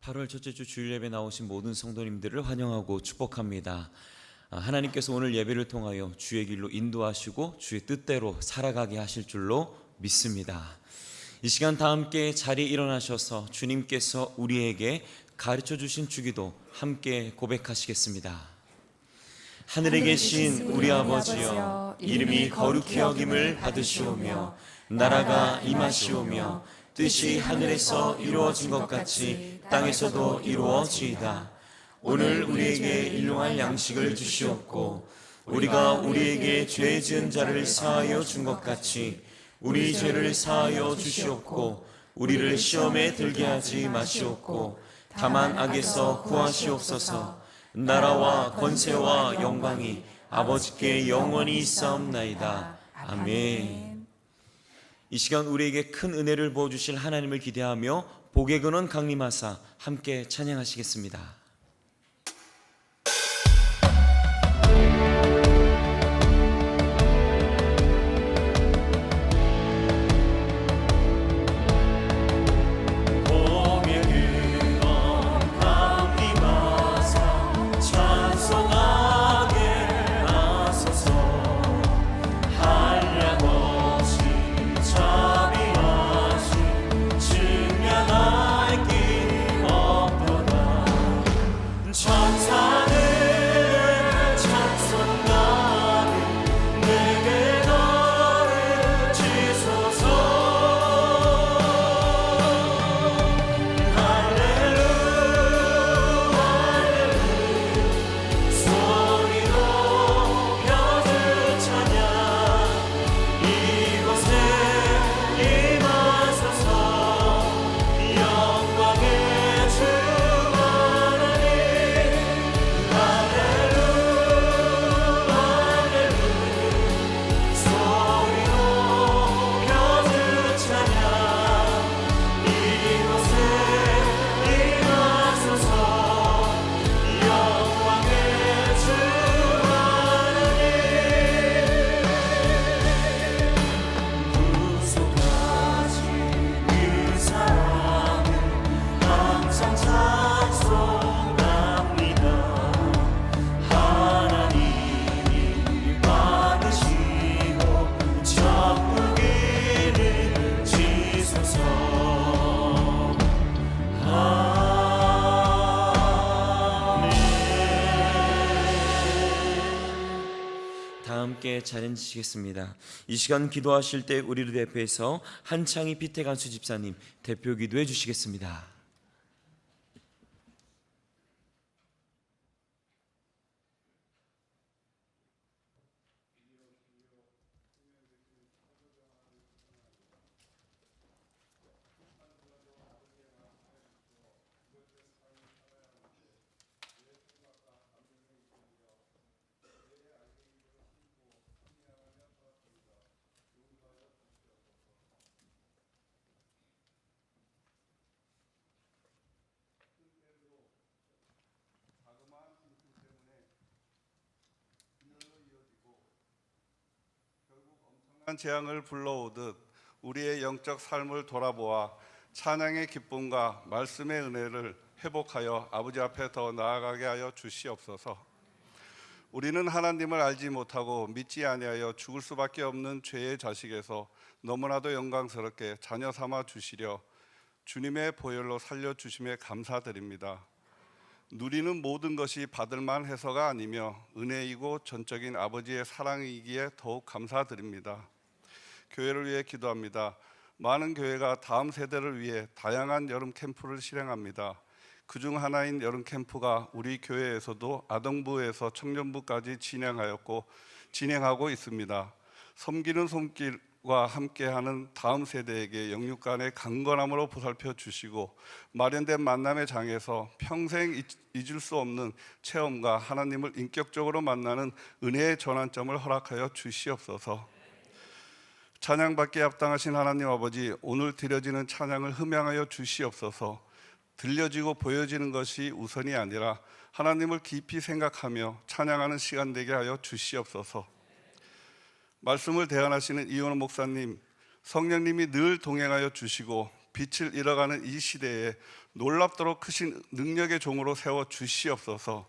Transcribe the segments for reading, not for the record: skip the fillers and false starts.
8월 첫째 주 주일 예배 나오신 모든 성도님들을 환영하고 축복합니다. 하나님께서 오늘 예배를 통하여 주의 길로 인도하시고 주의 뜻대로 살아가게 하실 줄로 믿습니다. 이 시간 다 함께 자리에 일어나셔서 주님께서 우리에게 가르쳐 주신 주기도 함께 고백하시겠습니다. 하늘에 계신 우리 아버지여, 이름이 거룩히 여김을 받으시오며 나라가 임하시오며 뜻이 하늘에서 이루어진 것 같이 땅에서도 이루어지이다. 오늘 우리에게 일용할 양식을 주시옵고 우리가 우리에게 죄 지은 자를 사하여 준 것 같이 우리 죄를 사하여 주시옵고 우리를 시험에 들게 하지 마시옵고 다만 악에서 구하시옵소서. 나라와 권세와 영광이 아버지께 영원히 있사옵나이다. 아멘. 이 시간 우리에게 큰 은혜를 부어주실 하나님을 기대하며 복의 근원 강림하사 함께 찬양하시겠습니다. 함께 자리에 앉으시겠습니다. 이 시간 기도하실 때 우리를 대표해서 한창희 피태간수 집사님 대표 기도해 주시겠습니다. 재앙을 불러오듯 우리의 영적 삶을 돌아보아 찬양의 기쁨과 말씀의 은혜를 회복하여 아버지 앞에 더 나아가게 하여 주시옵소서. 우리는 하나님을 알지 못하고 믿지 아니하여 죽을 수밖에 없는 죄의 자식에서 너무나도 영광스럽게 자녀 삼아 주시려 주님의 보혈로 살려주심에 감사드립니다. 누리는 모든 것이 받을 만해서가 아니며 은혜이고 전적인 아버지의 사랑이기에 더욱 감사드립니다. 교회를 위해 기도합니다. 많은 교회가 다음 세대를 위해 다양한 여름 캠프를 실행합니다. 그중 하나인 여름 캠프가 우리 교회에서도 아동부에서 청년부까지 진행하고 있습니다. 섬기는 손길과 함께하는 다음 세대에게 영육 간의 강건함으로 보살펴 주시고 마련된 만남의 장에서 평생 잊을 수 없는 체험과 하나님을 인격적으로 만나는 은혜의 전환점을 허락하여 주시옵소서. 찬양받기에 합당하신 하나님 아버지, 오늘 드려지는 찬양을 흠양하여 주시옵소서. 들려지고 보여지는 것이 우선이 아니라 하나님을 깊이 생각하며 찬양하는 시간 되게 하여 주시옵소서. 말씀을 대언하시는 이원호 목사님, 성령님이 늘 동행하여 주시고 빛을 잃어가는 이 시대에 놀랍도록 크신 능력의 종으로 세워 주시옵소서.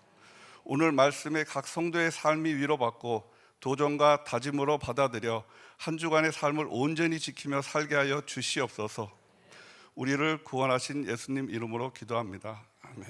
오늘 말씀에 각 성도의 삶이 위로받고 도전과 다짐으로 받아들여 한 주간의 삶을 온전히 지키며 살게 하여 주시옵소서. 우리를 구원하신 예수님 이름으로 기도합니다. 아멘.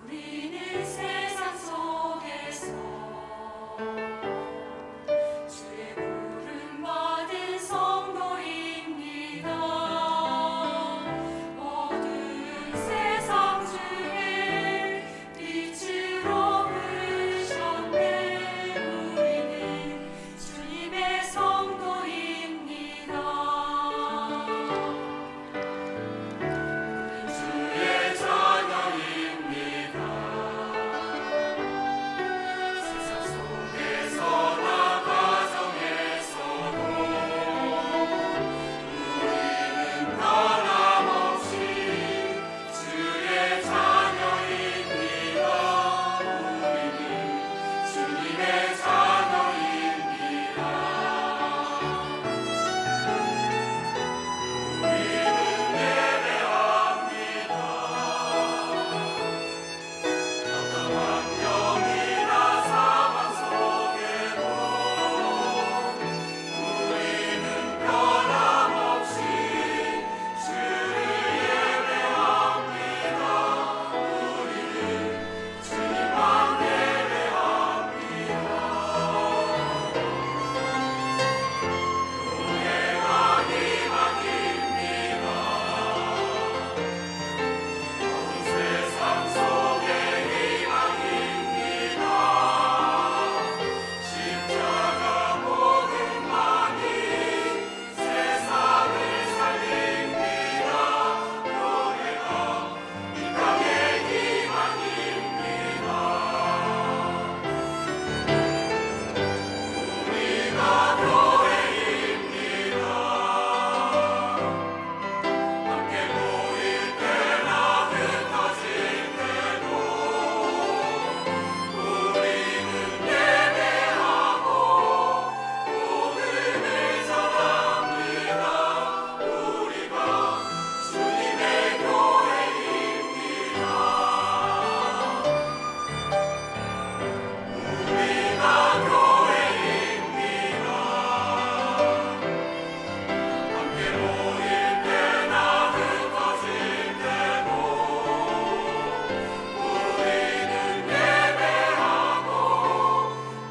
우리는 세상 속에서 주의 부름 받은 성도입니다. 어두운 세상 중에 빛으로 부르셨네. 우리는 주님의 성도입니다. 주의 자녀입니다. 세상 속에서나 가정에서도 우리는 변함없이 주의 자녀입니다. 우리는 주님의 자녀입니다. 우리는 예배합니다. 어떤 환경이나 상황 속에도 우리는 변함없이 주를 예배합니다. 우리는 주님만 예배합니다. 교회가 희망입니다. 어두운 세상 속의 희망입니다. 십자가 복음만이 세상을 살립니다. 교회가 이 땅의 희망입니다. 우리가 교회입니다. 함께 모일 때나 흩어질 때도 우리는 예배하고 복음을 전합니다. 우리가 주님의 교회입니다. 우리가 교회입니다. 함께 모일 때나 흩어질 때도 우리는 예배하고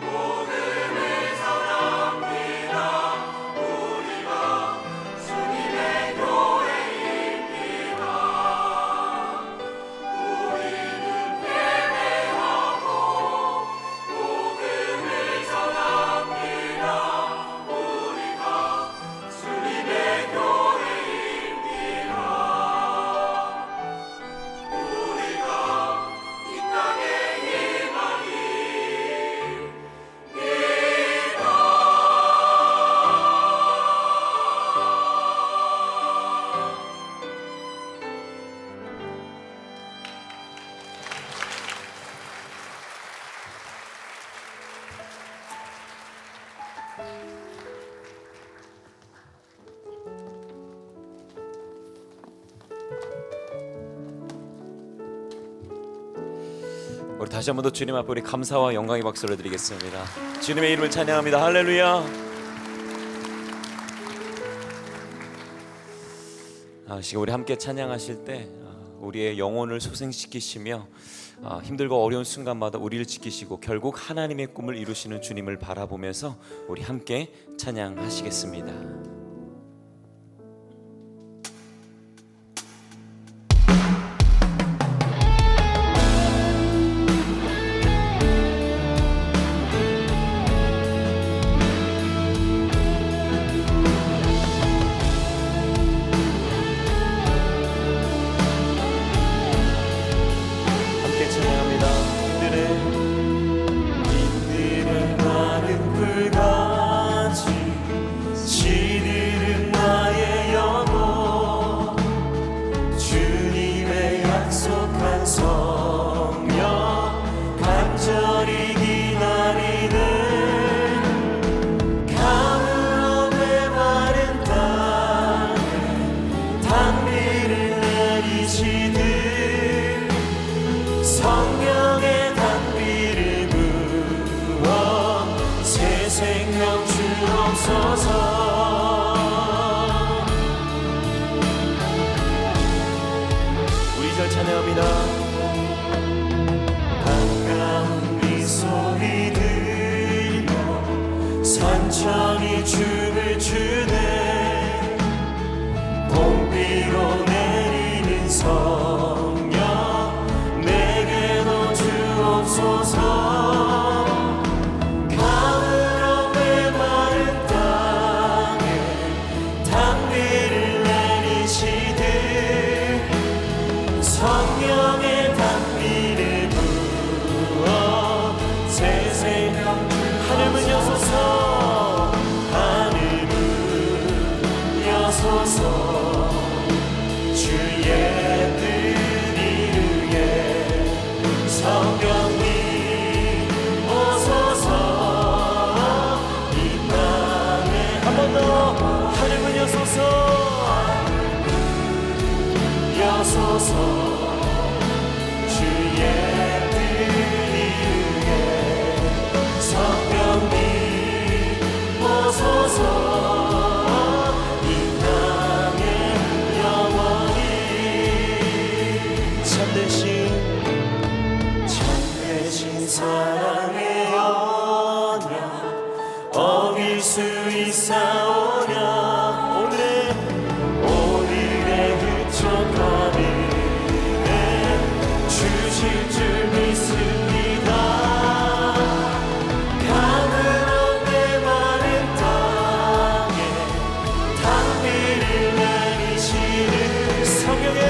복음을 전합니다. 우리가 주님의 교회입니다. 우리는 예배하고 복음을 전합니다. 우리가 주님의 교회입니다. 우리가 이 땅의 우리 다시 한 번 더 주님 앞에 우리 감사와 영광의 박수를 드리겠습니다. 주님의 이름을 찬양합니다. 할렐루야. 지금 우리 함께 찬양하실 때 우리의 영혼을 소생시키시며 힘들고 어려운 순간마다 우리를 지키시고 결국 하나님의 꿈을 이루시는 주님을 바라보면서 우리 함께 찬양하시겠습니다. 성령의 단비를 부어 새 생명 주옵소서. 우리 절 찬양합니다. 반가운 미소리 들려 천천히 춤을 추네. 봄비로 내리는 성령 내게도 주옵소서. 가을로 메마른 땅에 단비를 내리시듯 성령의 단비를 부어 새 생명 하늘문 여소서. 하늘문 여소서. 주의 뜻 이루게 성령님 오소서. 이 땅에 한 번 더 하늘문 여소서. 여소서. 주의 뜻 이루게 성령님 오소서. 이 땅에 영원히 참되신 사랑의 언약 어길 수 있사오냐. 오늘의 흡족함을 주실 줄 믿습니다. 가물어 메마른 땅에 단비를 내리시는 성령의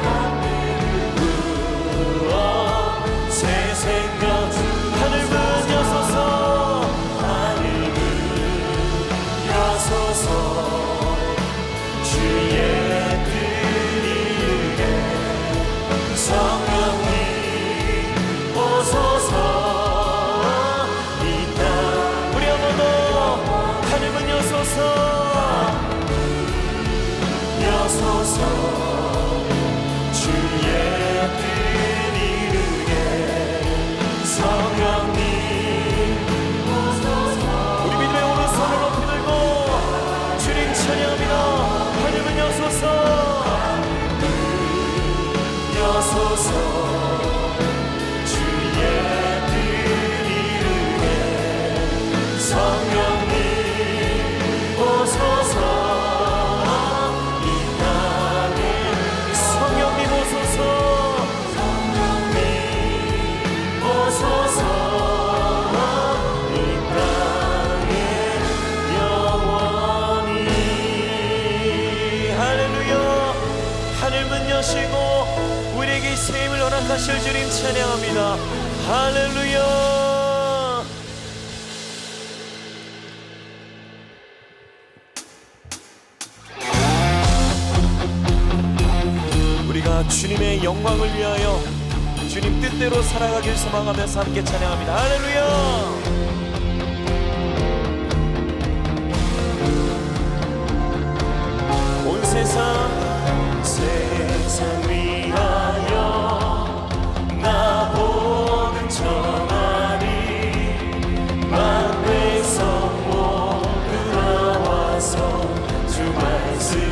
단비를 부어 새 생명 하늘문 여소서. 하늘문 여소서. 주의 뜻 이루게 성령님 오소서. 이 땅 우리 한 번 더 하늘문 여소서. 여소서. 주의 뜻 이루게 성령님 오소서. 우리 믿음의 오른손을 높이 들고 주님 찬양합니다. 하늘문 여소서. 여소서. 주의 뜻 이루게 성령님 오소서. 이 땅에 성령님 오소서. 성령님 오소서. 이 땅에 영원히. 할렐루야. 하늘문 여시고 우리에게 새 힘을 허락하실 주님 찬양합니다. 할렐루야. 우리가 주님의 영광을 위하여 주님 뜻대로 살아가길 소망하면서 함께 찬양합니다. 할렐루야. 온 세상 위하여 나보는 전하리. 만백성 모두 나와서 주 말씀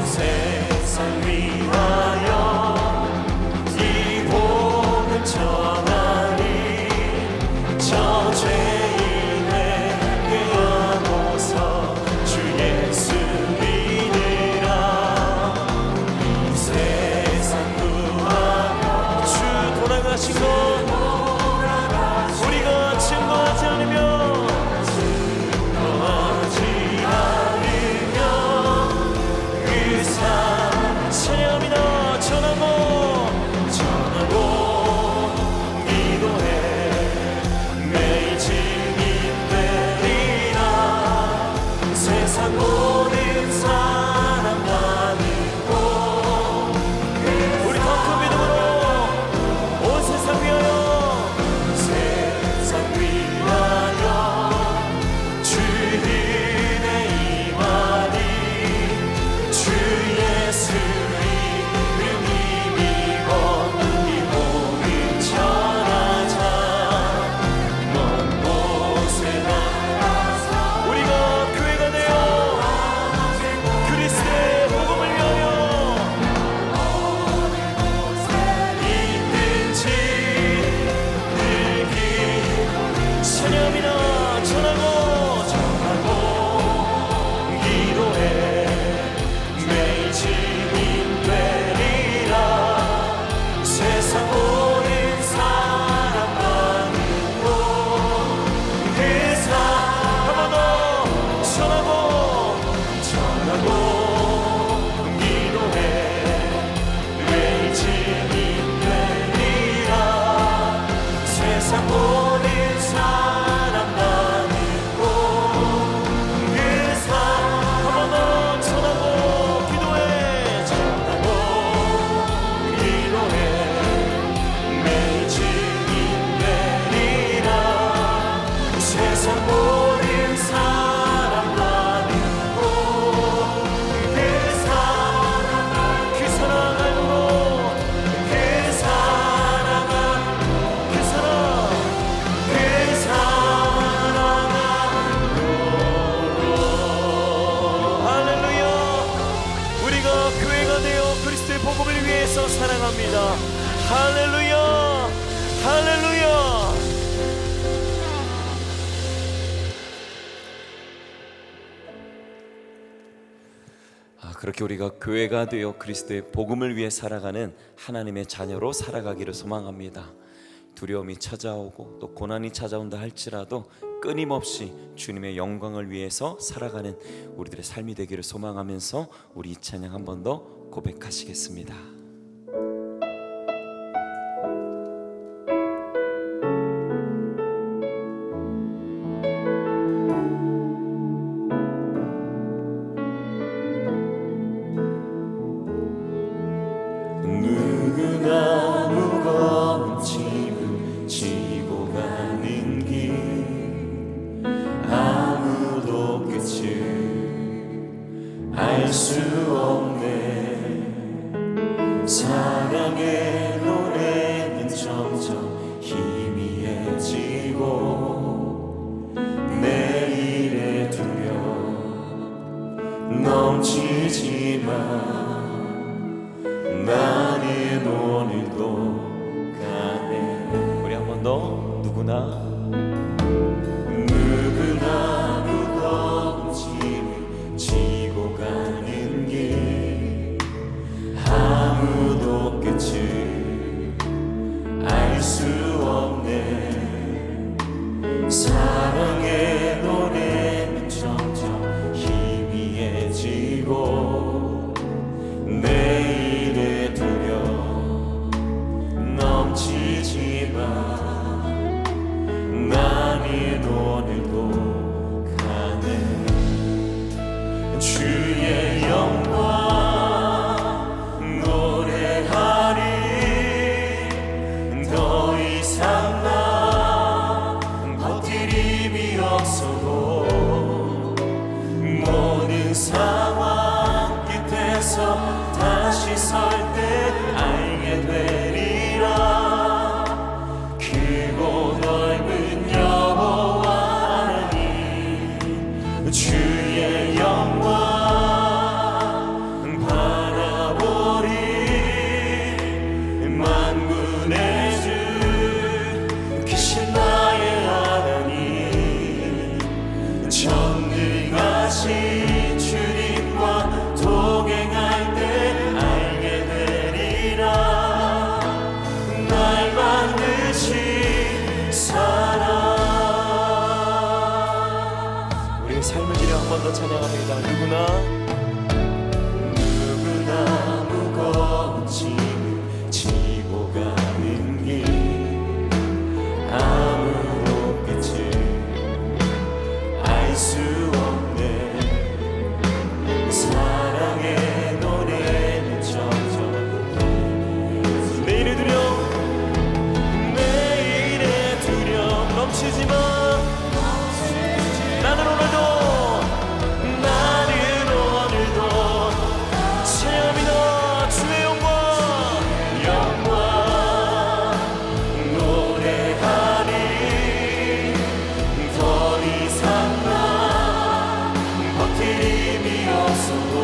세상 위하여 이 복음 전하니 저 죄인에게 하고서 주 예수 믿으라. 이 세상 구하며 주 돌아가신 것 우리가 증거하지 않으면 찬양합니다. 전하고 기도해 매일 증인되리라. 세상 모든 사람 많고 우리 더 큰 믿음으로 온 세상 위하여 세상 위하여 주님의 임하니 주 예수 사랑합니다. 할렐루야, 할렐루야. 그렇게 우리가 교회가 되어 그리스도의 복음을 위해 살아가는 하나님의 자녀로 살아가기를 소망합니다. 두려움이 찾아오고 또 고난이 찾아온다 할지라도 끊임없이 주님의 영광을 위해서 살아가는 우리들의 삶이 되기를 소망하면서 우리 이 찬양 한 번 더 고백하시겠습니다. 누구나 무거운 짐을 지고 가는 길 아무도 끝을 알 수 없네. 사랑의 노래는 점점 희미해지고 내일의 두려움 넘치지만 나는 오늘도 가네. 우리 한 번 더 누구나 무거운 짐을 지고 가는 길 아무도 끝을 알 수 없네. 사랑의 노래는 점점 희미해지고 내일의 두려움 넘치지만 나는 오늘도 가네. 주의 영광 노래하리. 더 이상 나 버틸 힘이 없어도 모든 상황 끝에서 다시 설 때 알게 되리라. 크고 넓은 여호와 하나님 주의 영광 누구나 무거운 짐을 지고 가는 길 아무 빛을 알 수 없네 사랑의 노래는 점점 내일의 두려움 넘치지마 나는 오늘도 체험이다 주의 영광 노래하리 더 이상 나 버틸 힘이 없어도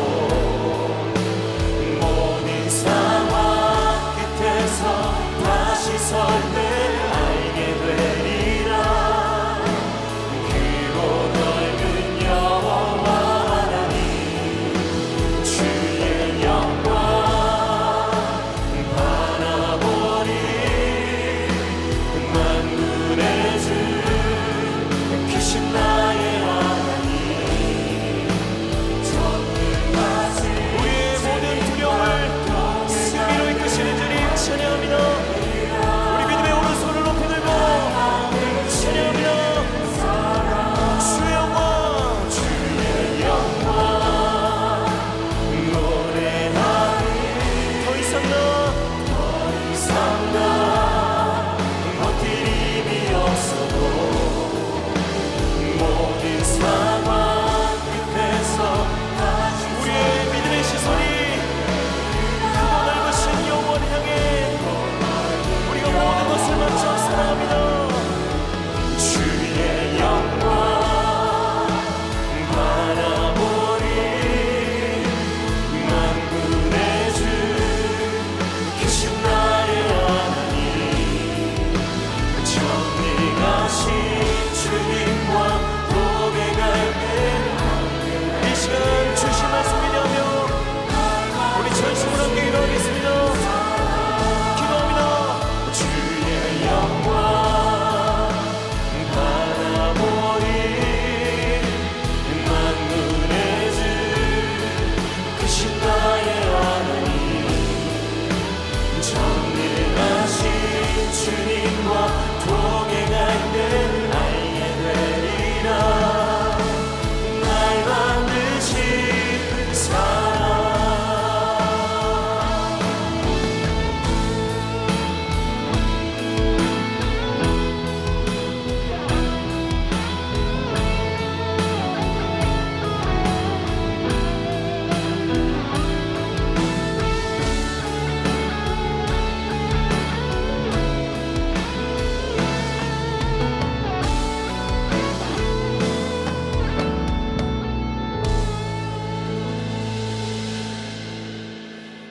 모든 상황 끝에서 다시 설 때 알게 되리라 크고 넓은 여호와 하나님 주의 영광 바라보리 만군의 주 크신 나의 하나님 전능하신 우리의 모든 두려움을 승리로 이끄시는 주님 찬양합니다 우리 믿음의 오른손을 높이 들고 찬양합니다 주의 영광 노래하리 더 이상 나 버틸 힘이 없어도 모든 상황 끝에서 우리의 믿음의 시선이 크고 넓으신 영원 향해 우리가 모든 것을 바쳐 사랑합니다 주의 영광 바라보리 만군의 주 크신 나의 하나님 전능하신 주님과 고백할 때 이 시간 주신 말씀 기대하며 우리 전심으로 함께 기도하겠습니다 기도합니다 주의 영광 바라보리 만군의 주 크신 나의 하나님 전능하신 주님과 동행할 때 알게 되리라 날 만드신 사랑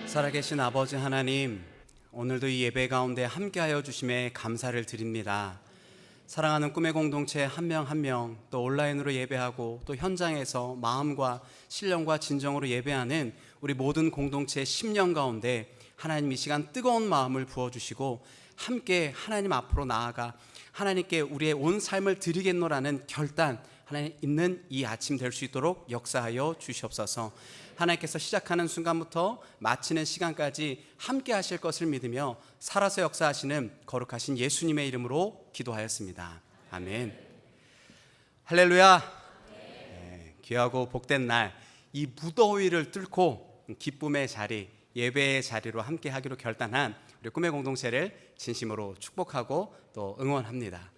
살아계신 아버지 하나님, 오늘도 이 예배 가운데 함께하여 주심에 감사를 드립니다. 사랑하는 꿈의 공동체 한 명 한 명, 또 온라인으로 예배하고 또 현장에서 마음과 신령과 진정으로 예배하는 우리 모든 공동체의 심령 가운데 하나님 이 시간 뜨거운 마음을 부어주시고 함께 하나님 앞으로 나아가 하나님께 우리의 온 삶을 드리겠노라는 결단 하나님 있는 이 아침 될 수 있도록 역사하여 주시옵소서. 하나님께서 시작하는 순간부터 마치는 시간까지 함께 하실 것을 믿으며 살아서 역사하시는 거룩하신 예수님의 이름으로 기도하였습니다. 아멘. 할렐루야. 네, 귀하고 복된 날, 이 무더위를 뚫고 기쁨의 자리, 예배의 자리로 함께 하기로 결단한 우리 꿈의 공동체를 진심으로 축복하고 또 응원합니다.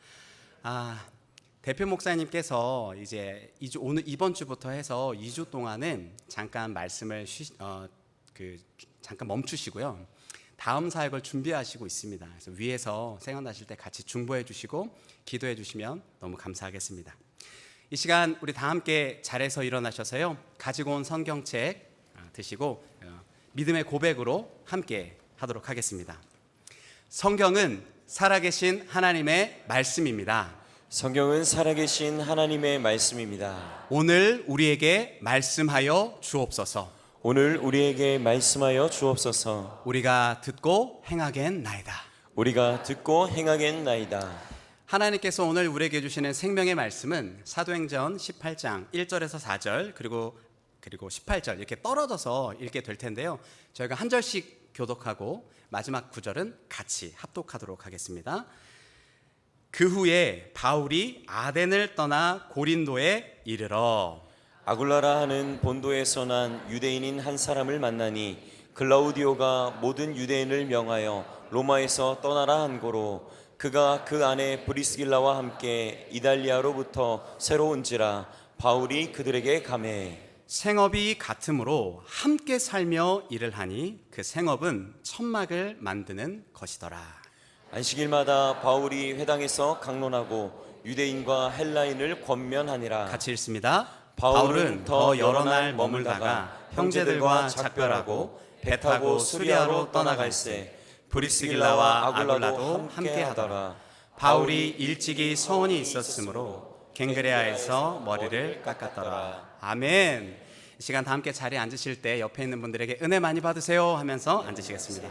대표 목사님께서 이제 오늘 이번 주부터 해서 2주 동안은 잠깐 말씀을 잠깐 멈추시고요. 다음 사역을 준비하시고 있습니다. 그래서 위에서 생각나실 때 같이 중보해 주시고 기도해 주시면 너무 감사하겠습니다. 이 시간 우리 다 함께 자리에서 일어나셔서요. 가지고 온 성경책 드시고 믿음의 고백으로 함께 하도록 하겠습니다. 성경은 살아계신 하나님의 말씀입니다. 성경은 살아계신 하나님의 말씀입니다. 오늘 우리에게 말씀하여 주옵소서. 오늘 우리에게 말씀하여 주옵소서. 우리가 듣고 행하겠나이다. 우리가 듣고 행하겠나이다. 하나님께서 오늘 우리에게 주시는 생명의 말씀은 사도행전 18장 1절에서 4절 그리고 그리고 18절 이렇게 떨어져서 읽게 될 텐데요. 저희가 한 절씩 교독하고 마지막 구절은 같이 합독하도록 하겠습니다. 그 후에 바울이 아덴을 떠나 고린도에 이르러 아굴라라 하는 본도에서 난 유대인인 한 사람을 만나니 글라우디오가 모든 유대인을 명하여 로마에서 떠나라 한 고로 그가 그 안에 브리스길라와 함께 이달리아로부터 새로 온지라 바울이 그들에게 가매 생업이 같으므로 함께 살며 일을 하니 그 생업은 천막을 만드는 것이더라. 안식일마다 바울이 회당에서 강론하고 유대인과 헬라인을 권면하니라. 같이 읽습니다. 바울은 더 여러 날 머물다가 형제들과 작별하고 배 타고 수리아로 떠나갈새 브리스길라와 아굴라도 함께하더라. 바울이 일찍이 서원이 있었으므로 갱그레아에서 머리를 깎았더라. 아멘. 이 시간 다 함께 자리에 앉으실 때 옆에 있는 분들에게 은혜 많이 받으세요 하면서 앉으시겠습니다.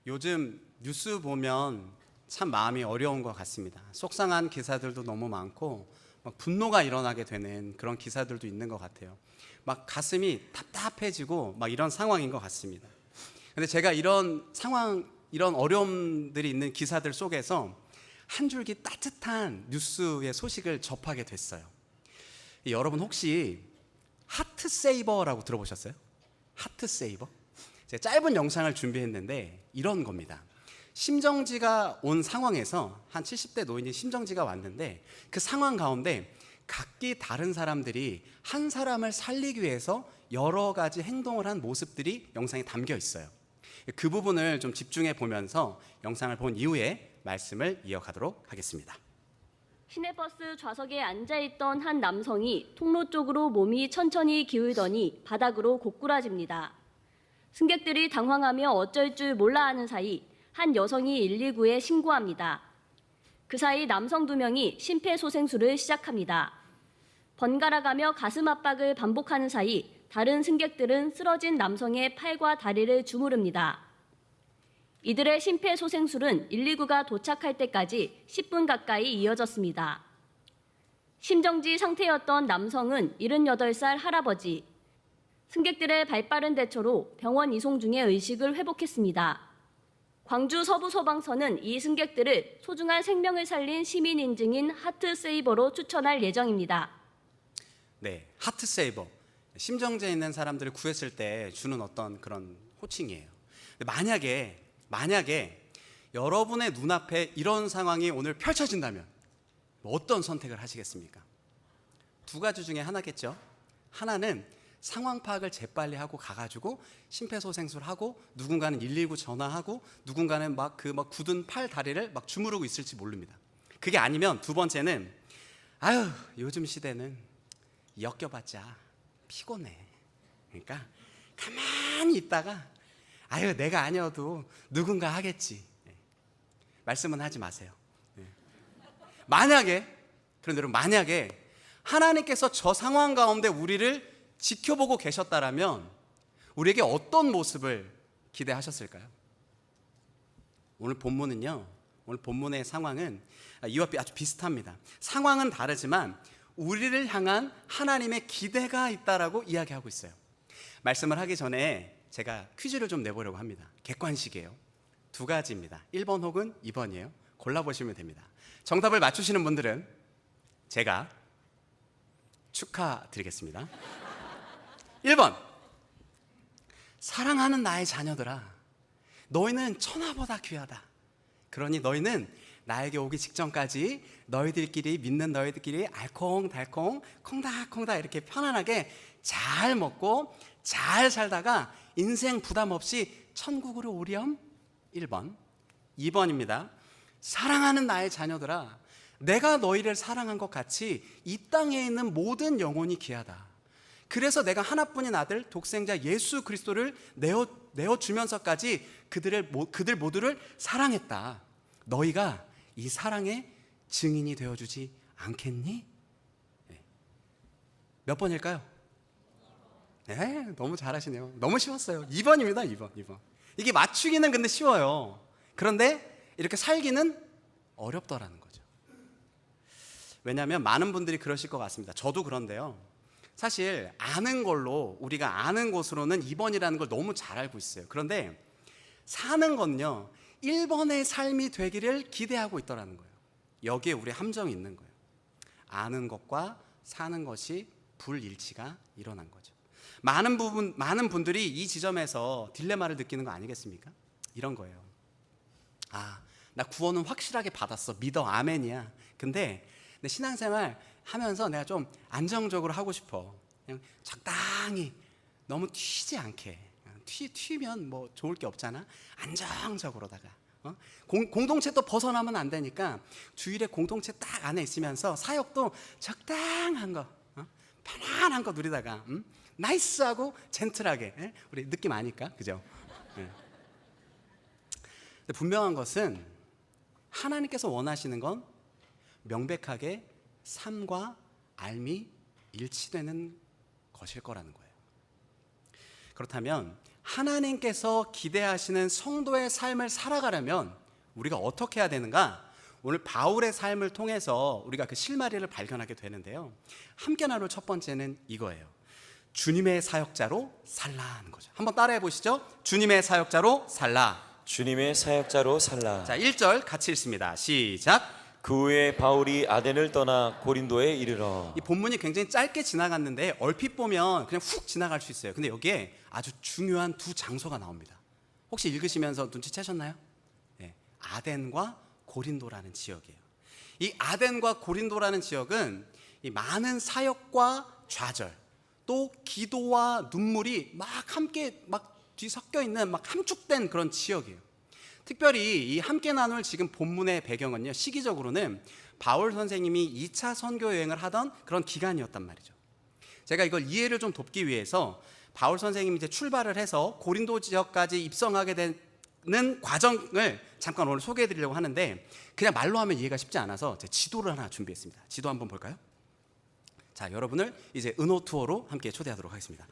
요즘 뉴스 보면 참 마음이 어려운 것 같습니다. 속상한 기사들도 너무 많고 막 분노가 일어나게 되는 그런 기사들도 있는 것 같아요. 막 가슴이 답답해지고 막 이런 상황인 것 같습니다. 근데 제가 이런 상황, 이런 어려움들이 있는 기사들 속에서 한 줄기 따뜻한 뉴스의 소식을 접하게 됐어요. 여러분 혹시 하트세이버라고 들어보셨어요? 하트세이버? 제가 짧은 영상을 준비했는데 이런 겁니다. 심정지가 온 상황에서 한 70대 노인이 심정지가 왔는데 그 상황 가운데 각기 다른 사람들이 한 사람을 살리기 위해서 여러 가지 행동을 한 모습들이 영상에 담겨 있어요. 그 부분을 좀 집중해 보면서 영상을 본 이후에 말씀을 이어가도록 하겠습니다. 시내버스 좌석에 앉아있던 한 남성이 통로 쪽으로 몸이 천천히 기울더니 바닥으로 고꾸라집니다. 승객들이 당황하며 어쩔 줄 몰라 하는 사이 한 여성이 119에 신고합니다. 그 사이 남성 2명이 심폐소생술을 시작합니다. 번갈아가며 가슴 압박을 반복하는 사이 다른 승객들은 쓰러진 남성의 팔과 다리를 주무릅니다. 이들의 심폐소생술은 119가 도착할 때까지 10분 가까이 이어졌습니다. 심정지 상태였던 남성은 78살 할아버지. 승객들의 발빠른 대처로 병원 이송 중에 의식을 회복했습니다. 광주 서부소방서는 이 승객들을 소중한 생명을 살린 시민 인증인 하트세이버로 추천할 예정입니다. 네, 하트세이버. 심정지에 있는 사람들을 구했을 때 주는 어떤 그런 호칭이에요. 만약에 여러분의 눈앞에 이런 상황이 오늘 펼쳐진다면 어떤 선택을 하시겠습니까? 두 가지 중에 하나겠죠. 하나는 상황 파악을 재빨리 하고 가가지고 심폐소생술하고 누군가는 119 전화하고 누군가는 막 굳은 팔 다리를 막 주무르고 있을지 모릅니다. 그게 아니면 두 번째는 아유 요즘 시대는 엮여봤자 피곤해. 그러니까 가만히 있다가 아유 내가 아니어도 누군가 하겠지. 말씀은 하지 마세요. 만약에 그런데 여러분 만약에 하나님께서 저 상황 가운데 우리를 지켜보고 계셨다라면 우리에게 어떤 모습을 기대하셨을까요? 오늘 본문의 상황은 이와 아주 비슷합니다. 상황은 다르지만 우리를 향한 하나님의 기대가 있다라고 이야기하고 있어요. 말씀을 하기 전에 제가 퀴즈를 좀 내보려고 합니다. 객관식이에요. 두 가지입니다. 1번 혹은 2번이에요. 골라보시면 됩니다. 정답을 맞추시는 분들은 제가 축하드리겠습니다. 1번 사랑하는 나의 자녀들아 너희는 천하보다 귀하다. 그러니 너희는 나에게 오기 직전까지 너희들끼리 믿는 너희들끼리 알콩달콩 콩닥콩닥 이렇게 편안하게 잘 먹고 잘 살다가 인생 부담 없이 천국으로 오렴. 1번. 2번입니다. 사랑하는 나의 자녀들아 내가 너희를 사랑한 것 같이 이 땅에 있는 모든 영혼이 귀하다. 그래서 내가 하나뿐인 아들 독생자 예수 그리스도를 내어주면서까지 그들 모두를 사랑했다. 너희가 이 사랑의 증인이 되어주지 않겠니? 몇 번일까요? 네, 너무 잘하시네요. 너무 쉬웠어요. 2번입니다. 2번. 이게 맞추기는 근데 쉬워요. 그런데 이렇게 살기는 어렵더라는 거죠. 왜냐하면 많은 분들이 그러실 것 같습니다. 저도 그런데요. 사실 아는 걸로, 우리가 아는 것으로는 2번이라는 걸 너무 잘 알고 있어요. 그런데 사는 건요, 1번의 삶이 되기를 기대하고 있더라는 거예요. 여기에 우리 함정이 있는 거예요. 아는 것과 사는 것이 불일치가 일어난 거죠. 많은 분들이 이 지점에서 딜레마를 느끼는 거 아니겠습니까? 이런 거예요. 아, 나 구원은 확실하게 받았어. 믿어. 아멘이야. 근데 내 신앙생활 하면서 내가 좀 안정적으로 하고 싶어. 그냥 적당히, 너무 튀지 않게. 튀면 뭐 좋을 게 없잖아. 안정적으로다가. 공동체 또 벗어나면 안 되니까 주일에 공동체 딱 안에 있으면서 사역도 적당한 거, 편안한 거 누리다가 나이스하고 젠틀하게. 우리 느낌 아니까, 그죠? 근데 분명한 것은 하나님께서 원하시는 건 명백하게 삶과 삶이 일치되는 것일 거라는 거예요. 그렇다면 하나님께서 기대하시는 성도의 삶을 살아가려면 우리가 어떻게 해야 되는가? 오늘 바울의 삶을 통해서 우리가 그 실마리를 발견하게 되는데요. 함께 나눌 첫 번째는 이거예요. 주님의 사역자로 살라 하는 거죠. 한번 따라해 보시죠. 주님의 사역자로 살라. 주님의 사역자로 살라. 자, 1절 같이 읽습니다. 시작. 그 후에 바울이 아덴을 떠나 고린도에 이르러. 이 본문이 굉장히 짧게 지나갔는데 얼핏 보면 그냥 훅 지나갈 수 있어요. 근데 여기에 아주 중요한 두 장소가 나옵니다. 혹시 읽으시면서 눈치채셨나요? 네, 아덴과 고린도라는 지역이에요. 이 아덴과 고린도라는 지역은 이 많은 사역과 좌절, 또 기도와 눈물이 막 함께 막 뒤섞여 있는 막 함축된 그런 지역이에요. 특별히 이 함께 나눌 지금 본문의 배경은요, 시기적으로는 바울 선생님이 2차 선교 여행을 하던 그런 기간이었단 말이죠. 제가 이걸 이해를 좀 돕기 위해서 바울 선생님이 이제 출발을 해서 고린도 지역까지 입성하게 되는 과정을 잠깐 오늘 소개해 드리려고 하는데, 그냥 말로 하면 이해가 쉽지 않아서 제가 지도를 하나 준비했습니다. 지도 한번 볼까요? 자, 여러분을 이제 은호 투어로 함께 초대하도록 하겠습니다.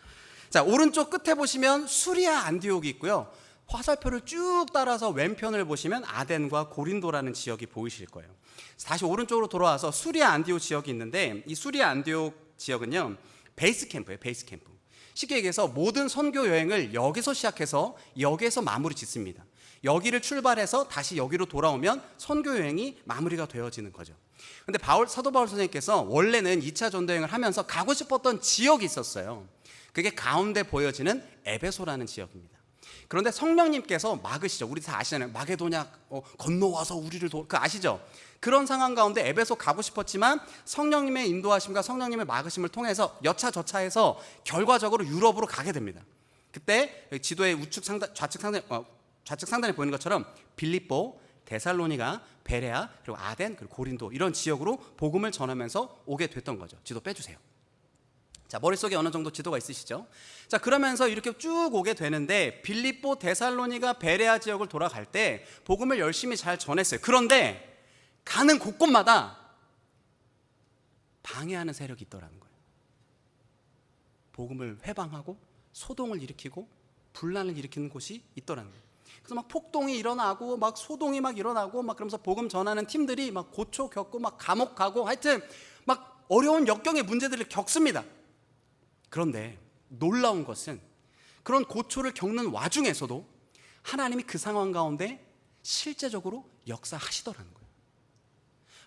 자, 오른쪽 끝에 보시면 수리아 안디옥이 있고요. 화살표를 쭉 따라서 왼편을 보시면 아덴과 고린도라는 지역이 보이실 거예요. 다시 오른쪽으로 돌아와서 수리아 안디옥 지역이 있는데, 이 수리아 안디옥 지역은요, 베이스 캠프예요. 베이스 캠프. 쉽게 얘기해서 모든 선교 여행을 여기서 시작해서 여기에서 마무리 짓습니다. 여기를 출발해서 다시 여기로 돌아오면 선교 여행이 마무리가 되어지는 거죠. 근데 사도 바울 선생님께서 원래는 2차 전도 여행을 하면서 가고 싶었던 지역이 있었어요. 그게 가운데 보여지는 에베소라는 지역입니다. 그런데 성령님께서 막으시죠. 우리 다 아시잖아요. 마게도냐 건너와서 우리를 그 아시죠? 그런 상황 가운데 에베소 가고 싶었지만 성령님의 인도하심과 성령님의 막으심을 통해서 여차 저차해서 결과적으로 유럽으로 가게 됩니다. 그때 지도의 좌측 상단에 보이는 것처럼 빌립보, 데살로니가, 베레아, 그리고 아덴, 그리고 고린도, 이런 지역으로 복음을 전하면서 오게 됐던 거죠. 지도 빼주세요. 자, 머릿속에 어느 정도 지도가 있으시죠? 자, 그러면서 이렇게 쭉 오게 되는데 빌립보, 데살로니가, 베레아 지역을 돌아갈 때 복음을 열심히 잘 전했어요. 그런데 가는 곳곳마다 방해하는 세력이 있더라는 거예요. 복음을 회방하고 소동을 일으키고 분란을 일으키는 곳이 있더라는 거예요. 그래서 막 폭동이 일어나고 막 소동이 막 일어나고 막 그러면서 복음 전하는 팀들이 막 고초 겪고 막 감옥 가고 하여튼 막 어려운 역경의 문제들을 겪습니다. 그런데 놀라운 것은 그런 고초를 겪는 와중에서도 하나님이 그 상황 가운데 실제적으로 역사하시더라는 거예요.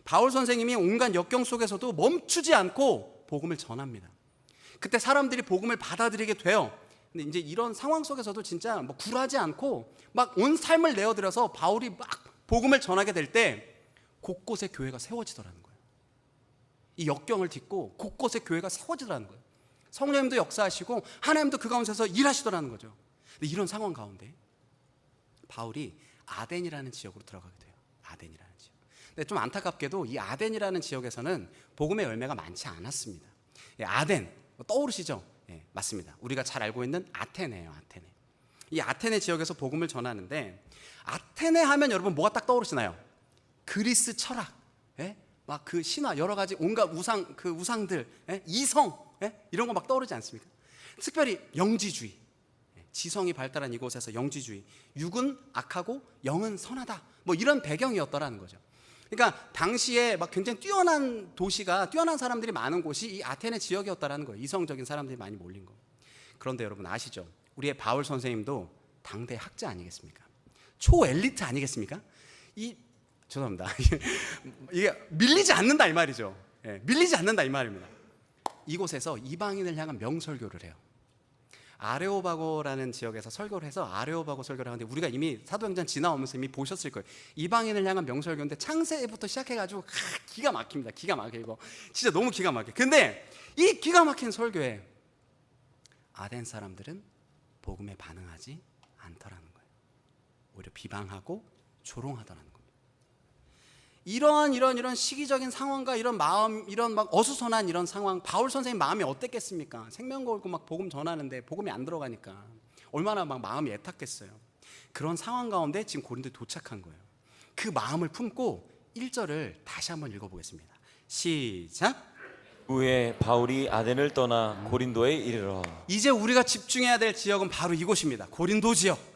바울 선생님이 온갖 역경 속에서도 멈추지 않고 복음을 전합니다. 그때 사람들이 복음을 받아들이게 돼요. 근데 이제 이런 상황 속에서도 진짜 뭐 굴하지 않고 막 온 삶을 내어드려서 바울이 막 복음을 전하게 될 때 곳곳에 교회가 세워지더라는 거예요. 이 역경을 딛고 곳곳에 교회가 세워지더라는 거예요. 성령님도 역사하시고 하나님도 그 가운데서 일하시더라는 거죠. 근데 이런 상황 가운데 바울이 아덴이라는 지역으로 들어가게 돼요. 아덴이라는 지역. 근데 좀 안타깝게도 이 아덴이라는 지역에서는 복음의 열매가 많지 않았습니다. 예, 아덴 떠오르시죠? 예, 맞습니다. 우리가 잘 알고 있는 아테네예요. 아테네. 이 아테네 지역에서 복음을 전하는데, 아테네 하면 여러분 뭐가 딱 떠오르시나요? 그리스 철학, 예? 막 그 신화, 여러 가지 온갖 우상들, 예? 이성, 예? 이런 거 막 떠오르지 않습니까? 특별히 영지주의, 예? 지성이 발달한 이곳에서 영지주의, 육은 악하고 영은 선하다, 뭐 이런 배경이었더라는 거죠. 그러니까 당시에 막 굉장히 뛰어난 도시가, 뛰어난 사람들이 많은 곳이 이 아테네 지역이었다라는 거예요. 이성적인 사람들이 많이 몰린 거. 그런데 여러분 아시죠? 우리의 바울 선생님도 당대 학자 아니겠습니까? 초엘리트 아니겠습니까? 죄송합니다. 이게 밀리지 않는다 이 말이죠. 예, 밀리지 않는다 이 말입니다. 이곳에서 이방인을 향한 명설교를 해요. 아레오바고라는 지역에서 설교를 해서 아레오바고 설교를 하는데, 우리가 이미 사도행전 지나오면서 이미 보셨을 거예요. 이방인을 향한 명설교인데 창세부터 시작해가지고 기가 막힙니다. 기가 막히고 진짜 너무 기가 막혀. 근데 이 기가 막힌 설교에 아덴 사람들은 복음에 반응하지 않더라는 거예요. 오히려 비방하고 조롱하더라는 겁니다. 이런 시기적인 상황과 이런 마음, 이런 막 어수선한 이런 상황, 바울 선생님 마음이 어땠겠습니까? 생명 걸고 막 복음 전하는데 복음이 안 들어가니까 얼마나 막 마음이 애탔겠어요. 그런 상황 가운데 지금 고린도에 도착한 거예요. 그 마음을 품고 1절을 다시 한번 읽어보겠습니다. 시작. 후에 바울이 아덴을 떠나 고린도에 이르러. 이제 우리가 집중해야 될 지역은 바로 이곳입니다. 고린도 지역.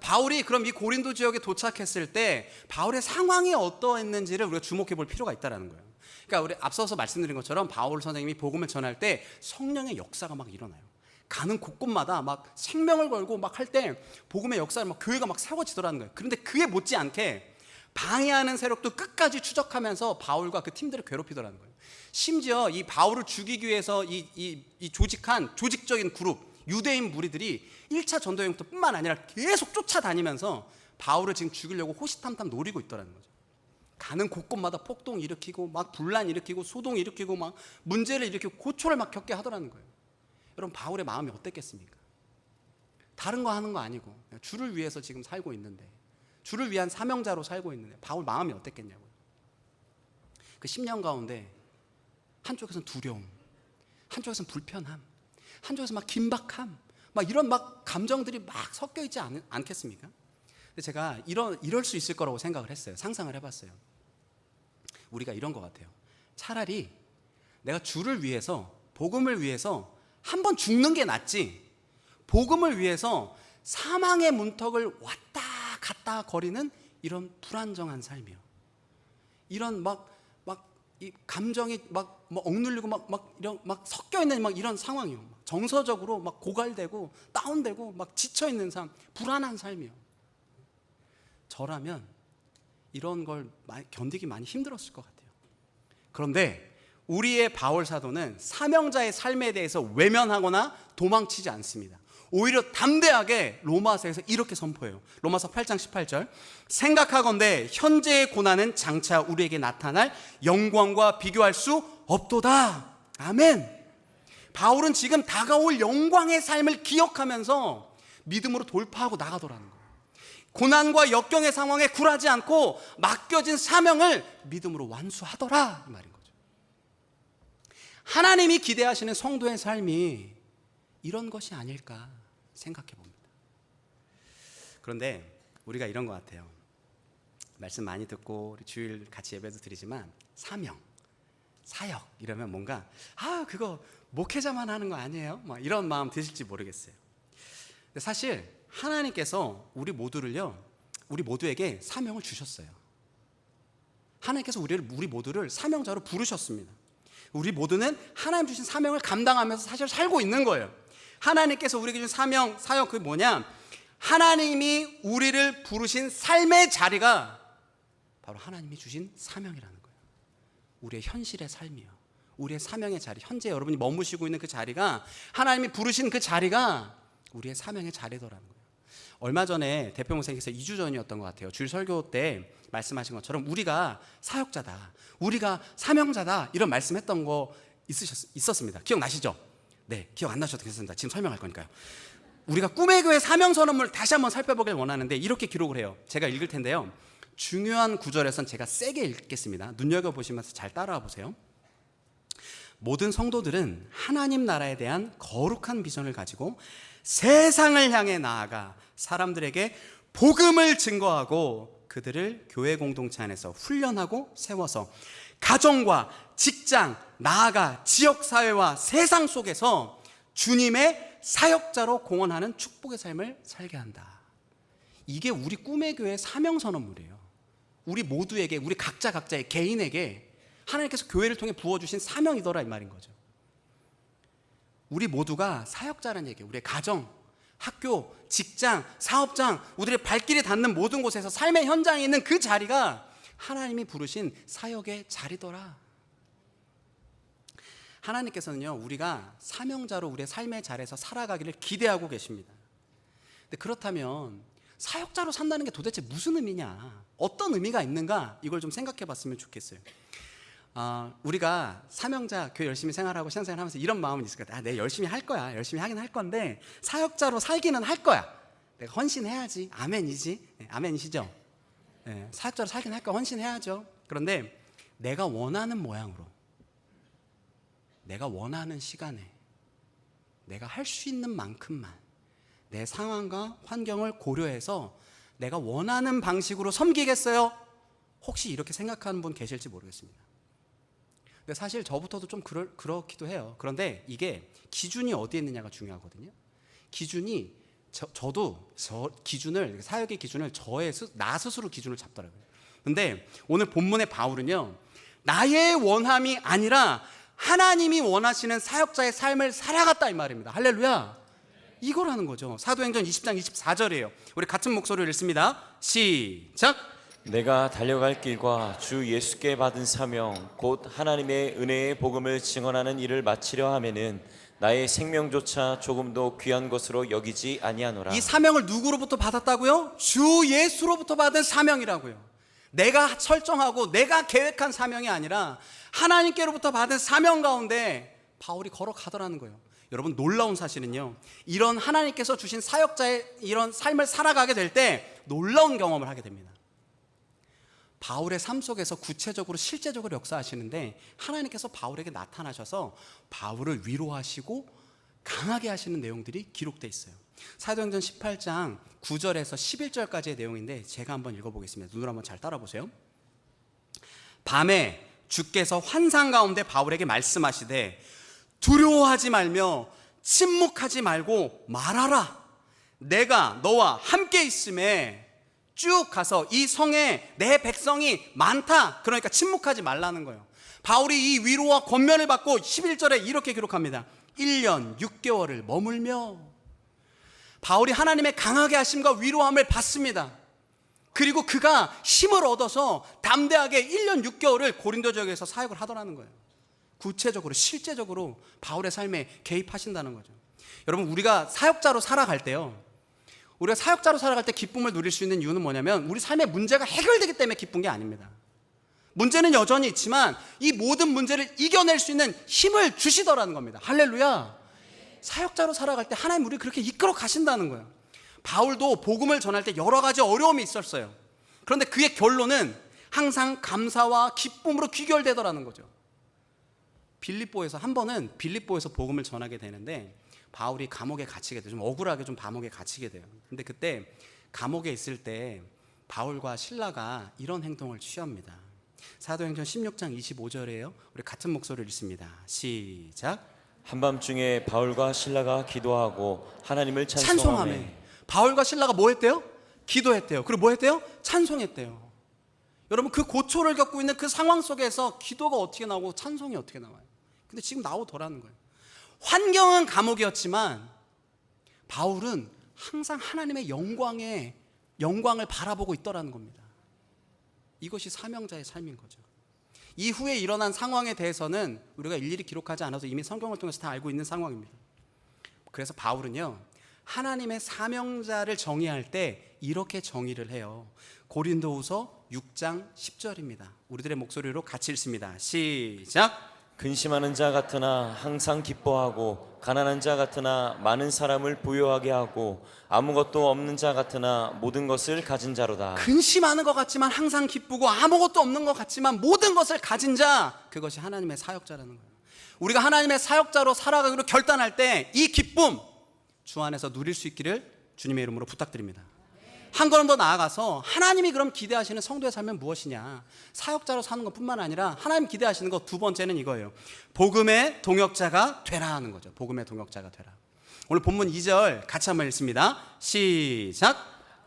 바울이 그럼 이 고린도 지역에 도착했을 때 바울의 상황이 어떠했는지를 우리가 주목해 볼 필요가 있다는 거예요. 그러니까 우리 앞서서 말씀드린 것처럼 바울 선생님이 복음을 전할 때 성령의 역사가 막 일어나요. 가는 곳곳마다 막 생명을 걸고 막 할 때 복음의 역사를 막 교회가 막 세워지더라는 거예요. 그런데 그에 못지않게 방해하는 세력도 끝까지 추적하면서 바울과 그 팀들을 괴롭히더라는 거예요. 심지어 이 바울을 죽이기 위해서 이 조직한 조직적인 그룹 유대인 무리들이 1차 전도여행부터 뿐만 아니라 계속 쫓아다니면서 바울을 지금 죽이려고 호시탐탐 노리고 있더라는 거죠. 가는 곳곳마다 폭동 일으키고 막 분란 일으키고 소동 일으키고 막 문제를 일으키고 고초를 막 겪게 하더라는 거예요. 여러분 바울의 마음이 어땠겠습니까? 다른 거 하는 거 아니고 주를 위해서 지금 살고 있는데, 주를 위한 사명자로 살고 있는데 바울 마음이 어땠겠냐고요. 그 10년 가운데 한쪽에서는 두려움, 한쪽에서는 불편함, 한쪽에서 막 긴박함, 막 이런 막 감정들이 막 섞여 있지 않겠습니까? 근데 제가 이럴 수 있을 거라고 생각을 했어요. 상상을 해봤어요. 우리가 이런 것 같아요. 차라리 내가 주를 위해서, 복음을 위해서 한번 죽는 게 낫지, 복음을 위해서 사망의 문턱을 왔다 갔다 거리는 이런 불안정한 삶이요. 이런 이 감정이 막 억눌리고 이런 섞여 있는 이런 상황이요. 정서적으로 막 고갈되고 다운되고 막 지쳐 있는 삶, 불안한 삶이요. 저라면 이런 걸 견디기 많이 힘들었을 것 같아요. 그런데 우리의 바울 사도는 사명자의 삶에 대해서 외면하거나 도망치지 않습니다. 오히려 담대하게 로마서에서 이렇게 선포해요. 로마서 8장 18절. 생각하건대 현재의 고난은 장차 우리에게 나타날 영광과 비교할 수 없도다. 아멘. 바울은 지금 다가올 영광의 삶을 기억하면서 믿음으로 돌파하고 나가더라는 거예요. 고난과 역경의 상황에 굴하지 않고 맡겨진 사명을 믿음으로 완수하더라 이 말인 거죠. 하나님이 기대하시는 성도의 삶이 이런 것이 아닐까 생각해 봅니다. 그런데 우리가 이런 것 같아요. 말씀 많이 듣고 우리 주일 같이 예배도 드리지만 사명, 사역 이러면 뭔가 그거 목회자만 하는 거 아니에요? 막 이런 마음 드실지 모르겠어요. 근데 사실 하나님께서 우리 모두에게 사명을 주셨어요. 하나님께서 우리 모두를 사명자로 부르셨습니다. 우리 모두는 하나님 주신 사명을 감당하면서 사실 살고 있는 거예요. 하나님께서 우리에게 준 사명, 사역 그게 뭐냐? 하나님이 우리를 부르신 삶의 자리가 바로 하나님이 주신 사명이라는 거예요. 우리의 현실의 삶이요. 우리의 사명의 자리, 현재 여러분이 머무시고 있는 그 자리가, 하나님이 부르신 그 자리가 우리의 사명의 자리더라는 거예요. 얼마 전에 대표 목사님께서 2주 전이었던 것 같아요. 주일 설교 때 말씀하신 것처럼 우리가 사역자다, 우리가 사명자다 이런 말씀했던 거 있었습니다. 기억나시죠? 네, 기억 안 나셔도 괜찮습니다. 지금 설명할 거니까요. 우리가 꿈의 교회 사명선언문을 다시 한번 살펴보길 원하는데 이렇게 기록을 해요. 제가 읽을 텐데요. 중요한 구절에선 제가 세게 읽겠습니다. 눈여겨보시면서 잘 따라와 보세요. 모든 성도들은 하나님 나라에 대한 거룩한 비전을 가지고 세상을 향해 나아가 사람들에게 복음을 증거하고 그들을 교회 공동체 안에서 훈련하고 세워서 가정과 직장, 나아가 지역사회와 세상 속에서 주님의 사역자로 공헌하는 축복의 삶을 살게 한다. 이게 우리 꿈의 교회 사명선언물이에요. 우리 모두에게, 우리 각자의 개인에게 하나님께서 교회를 통해 부어주신 사명이더라 이 말인 거죠. 우리 모두가 사역자라는 얘기예요. 우리의 가정, 학교, 직장, 사업장, 우리의 발길이 닿는 모든 곳에서 삶의 현장에 있는 그 자리가 하나님이 부르신 사역의 자리더라. 하나님께서는요, 우리가 사명자로 우리의 삶의 자리에서 살아가기를 기대하고 계십니다. 근데 그렇다면 사역자로 산다는 게 도대체 무슨 의미냐, 어떤 의미가 있는가, 이걸 좀 생각해 봤으면 좋겠어요. 우리가 사명자, 교회 열심히 생활하고 신앙생활 하면서 이런 마음은 있을 것 같아요. 내가 열심히 할 거야. 열심히 하긴 할 건데 사역자로 살기는 할 거야. 내가 헌신해야지. 아멘이지. 네, 아멘이시죠? 네, 사역자로 살긴 할 거야. 헌신해야죠. 그런데 내가 원하는 모양으로, 내가 원하는 시간에, 내가 할 수 있는 만큼만 내 상황과 환경을 고려해서 내가 원하는 방식으로 섬기겠어요? 혹시 이렇게 생각하는 분 계실지 모르겠습니다. 근데 사실 저부터도 좀 그렇기도 해요. 그런데 이게 기준이 어디에 있느냐가 중요하거든요. 기준이 저도 기준을, 사역의 기준을 나 스스로 기준을 잡더라고요. 근데 오늘 본문의 바울은요, 나의 원함이 아니라 하나님이 원하시는 사역자의 삶을 살아갔다 이 말입니다. 할렐루야. 이걸 하는 거죠. 사도행전 20장 24절이에요. 우리 같은 목소리를 읽습니다. 시작. 내가 달려갈 길과 주 예수께 받은 사명 곧 하나님의 은혜의 복음을 증언하는 일을 마치려 하면은 나의 생명조차 조금도 귀한 것으로 여기지 아니하노라. 이 사명을 누구로부터 받았다고요? 주 예수로부터 받은 사명이라고요. 내가 설정하고 내가 계획한 사명이 아니라 하나님께로부터 받은 사명 가운데 바울이 걸어가더라는 거예요. 여러분, 놀라운 사실은요, 이런 하나님께서 주신 사역자의 이런 삶을 살아가게 될 때 놀라운 경험을 하게 됩니다. 바울의 삶 속에서 구체적으로 실제적으로 역사하시는데 하나님께서 바울에게 나타나셔서 바울을 위로하시고 강하게 하시는 내용들이 기록되어 있어요. 사도행전 18장 9절에서 11절까지의 내용인데 제가 한번 읽어보겠습니다. 눈으로 한번 잘 따라보세요. 밤에 주께서 환상 가운데 바울에게 말씀하시되 두려워하지 말며 침묵하지 말고 말하라. 내가 너와 함께 있음에 쭉 가서 이 성에 내 백성이 많다. 그러니까 침묵하지 말라는 거예요. 바울이 이 위로와 권면을 받고 11절에 이렇게 기록합니다. 1년 6개월을 머물며. 바울이 하나님의 강하게 하심과 위로함을 받습니다. 그리고 그가 힘을 얻어서 담대하게 1년 6개월을 고린도 지역에서 사역을 하더라는 거예요. 구체적으로 실제적으로 바울의 삶에 개입하신다는 거죠. 여러분, 우리가 사역자로 살아갈 때요, 우리가 사역자로 살아갈 때 기쁨을 누릴 수 있는 이유는 뭐냐면 우리 삶의 문제가 해결되기 때문에 기쁜 게 아닙니다. 문제는 여전히 있지만 이 모든 문제를 이겨낼 수 있는 힘을 주시더라는 겁니다. 할렐루야. 사역자로 살아갈 때 하나님 우리를 그렇게 이끌어 가신다는 거예요. 바울도 복음을 전할 때 여러 가지 어려움이 있었어요. 그런데 그의 결론은 항상 감사와 기쁨으로 귀결되더라는 거죠. 빌립보에서 한 번은 빌립보에서 복음을 전하게 되는데 바울이 감옥에 갇히게 돼요. 좀 억울하게 좀 감옥에 갇히게 돼요. 근데 그때 감옥에 있을 때 바울과 실라가 이런 행동을 취합니다. 사도행전 16장 25절이에요. 우리 같은 목소리를 읽습니다. 시작. 한밤중에 바울과 실라가 기도하고 하나님을 찬송하며. 찬송하며. 바울과 실라가 뭐 했대요? 기도했대요. 그리고 뭐 했대요? 찬송했대요. 여러분, 그 고초를 겪고 있는 그 상황 속에서 기도가 어떻게 나오고 찬송이 어떻게 나와요? 근데 지금 나오더라는 거예요. 환경은 감옥이었지만 바울은 항상 하나님의 영광을 바라보고 있더라는 겁니다. 이것이 사명자의 삶인 거죠. 이후에 일어난 상황에 대해서는 우리가 일일이 기록하지 않아도 이미 성경을 통해서 다 알고 있는 상황입니다. 그래서 바울은요, 하나님의 사명자를 정의할 때 이렇게 정의를 해요. 고린도후서 6장 10절입니다. 우리들의 목소리로 같이 읽습니다. 시작. 근심하는 자 같으나 항상 기뻐하고 가난한 자 같으나 많은 사람을 부요하게 하고 아무것도 없는 자 같으나 모든 것을 가진 자로다. 근심하는 것 같지만 항상 기쁘고 아무것도 없는 것 같지만 모든 것을 가진 자, 그것이 하나님의 사역자라는 거예요. 우리가 하나님의 사역자로 살아가기로 결단할 때 이 기쁨 주 안에서 누릴 수 있기를 주님의 이름으로 부탁드립니다. 한 걸음 더 나아가서 하나님이 그럼 기대하시는 성도의 삶은 무엇이냐? 사역자로 사는 것뿐만 아니라 하나님 기대하시는 것 두 번째는 이거예요. 복음의 동역자가 되라 하는 거죠. 복음의 동역자가 되라. 오늘 본문 2절 같이 한번 읽습니다. 시작.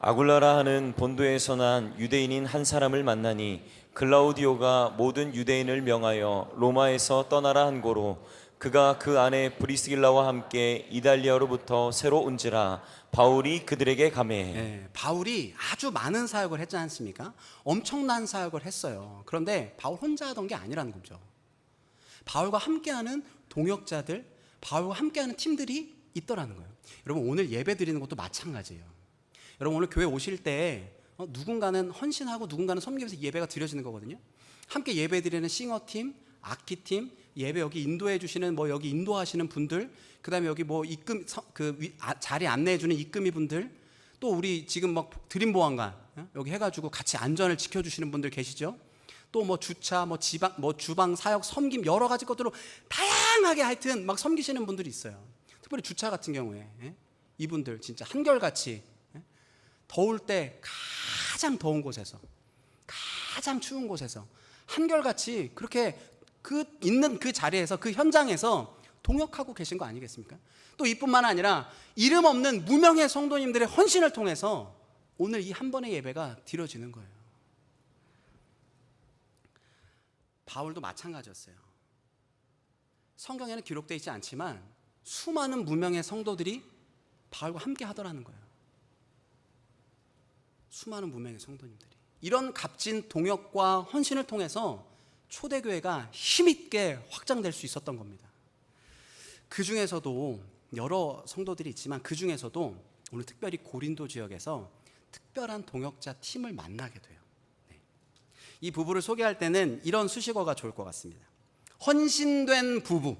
아굴라라 하는 본도에서 난 유대인인 한 사람을 만나니 글라우디오가 모든 유대인을 명하여 로마에서 떠나라 한 고로 그가 그 아내 브리스길라와 함께 이달리아로부터 새로 온지라 바울이 그들에게 가매. 예, 바울이 아주 많은 사역을 했지 않습니까? 엄청난 사역을 했어요. 그런데 바울 혼자 하던 게 아니라는 거죠. 바울과 함께하는 동역자들, 바울과 함께하는 팀들이 있더라는 거예요. 여러분, 오늘 예배 드리는 것도 마찬가지예요. 여러분, 오늘 교회 오실 때 누군가는 헌신하고 누군가는 섬기면서 예배가 드려지는 거거든요. 함께 예배 드리는 싱어팀, 악기팀, 예배 여기 인도해 주시는 여기 인도하시는 분들, 그다음에 여기 입금 자리 안내해 주는 입금이 분들, 또 우리 지금 드림 보안관 여기 해가지고 같이 안전을 지켜주시는 분들 계시죠? 또 주차, 주방 사역, 섬김 여러 가지 것들로 다양하게 하여튼 섬기시는 분들이 있어요. 특별히 주차 같은 경우에 이분들 진짜 한결같이 더울 때 가장 더운 곳에서, 가장 추운 곳에서 한결같이 그렇게 있는 그 자리에서, 그 현장에서 동역하고 계신 거 아니겠습니까? 또 이뿐만 아니라 이름 없는 무명의 성도님들의 헌신을 통해서 오늘 이 한 번의 예배가 드려지는 거예요. 바울도 마찬가지였어요. 성경에는 기록되어 있지 않지만 수많은 무명의 성도들이 바울과 함께 하더라는 거예요. 수많은 무명의 성도님들이 이런 값진 동역과 헌신을 통해서 초대교회가 힘있게 확장될 수 있었던 겁니다. 그 중에서도 여러 성도들이 있지만 그 중에서도 오늘 특별히 고린도 지역에서 특별한 동역자 팀을 만나게 돼요. 이 부부를 소개할 때는 이런 수식어가 좋을 것 같습니다. 헌신된 부부,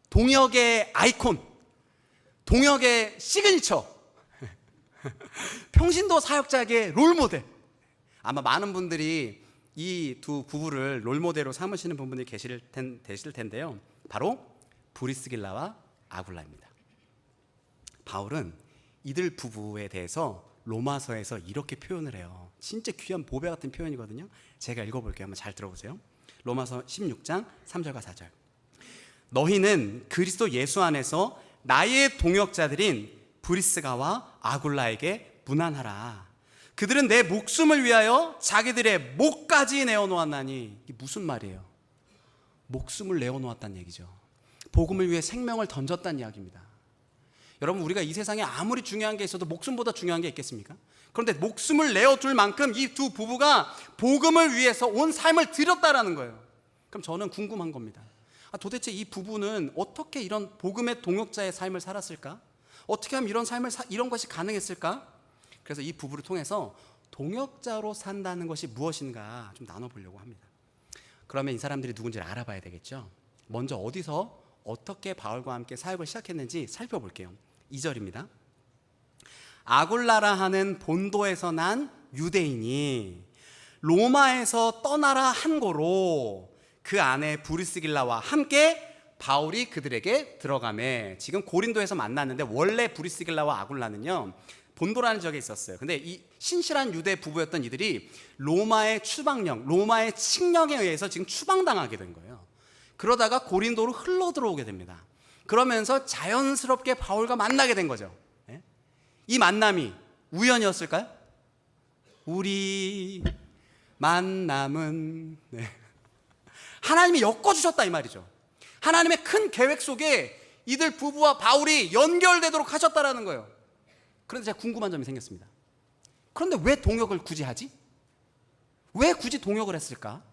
동역의 아이콘, 동역의 시그니처, 평신도 사역자의 롤모델. 아마 많은 분들이 이 두 부부를 롤모델로 삼으시는 분들이 계실 텐데요. 바로 브리스길라와 아굴라입니다. 바울은 이들 부부에 대해서 로마서에서 이렇게 표현을 해요. 진짜 귀한 보배 같은 표현이거든요. 제가 읽어볼게요. 한번 잘 들어보세요. 로마서 16장 3절과 4절. 너희는 그리스도 예수 안에서 나의 동역자들인 브리스가와 아굴라에게 문안하라. 그들은 내 목숨을 위하여 자기들의 목까지 내어놓았나니. 이게 무슨 말이에요? 목숨을 내어놓았다는 얘기죠. 복음을 위해 생명을 던졌다는 이야기입니다. 여러분, 우리가 이 세상에 아무리 중요한 게 있어도 목숨보다 중요한 게 있겠습니까? 그런데 목숨을 내어둘 만큼 이 두 부부가 복음을 위해서 온 삶을 드렸다라는 거예요. 그럼 저는 궁금한 겁니다. 도대체 이 부부는 어떻게 이런 복음의 동역자의 삶을 살았을까? 어떻게 하면 이런 것이 가능했을까? 그래서 이 부부를 통해서 동역자로 산다는 것이 무엇인가 좀 나눠보려고 합니다. 그러면 이 사람들이 누군지를 알아봐야 되겠죠. 먼저 어디서 어떻게 바울과 함께 사역을 시작했는지 살펴볼게요. 2절입니다. 아굴라라 하는 본도에서 난 유대인이 로마에서 떠나라 한 고로 그 아내 브리스길라와 함께 바울이 그들에게 들어가매. 지금 고린도에서 만났는데 원래 브리스길라와 아굴라는요 본도라는 지역에 있었어요. 근데 이 신실한 유대 부부였던 이들이 로마의 추방령, 로마의 칙령에 의해서 지금 추방당하게 된 거예요. 그러다가 고린도로 흘러 들어오게 됩니다. 그러면서 자연스럽게 바울과 만나게 된 거죠. 이 만남이 우연이었을까요? 우리 만남은 하나님이 엮어주셨다 이 말이죠. 하나님의 큰 계획 속에 이들 부부와 바울이 연결되도록 하셨다라는 거예요. 그런데 제가 궁금한 점이 생겼습니다. 그런데 왜 동역을 굳이 하지? 왜 굳이 동역을 했을까?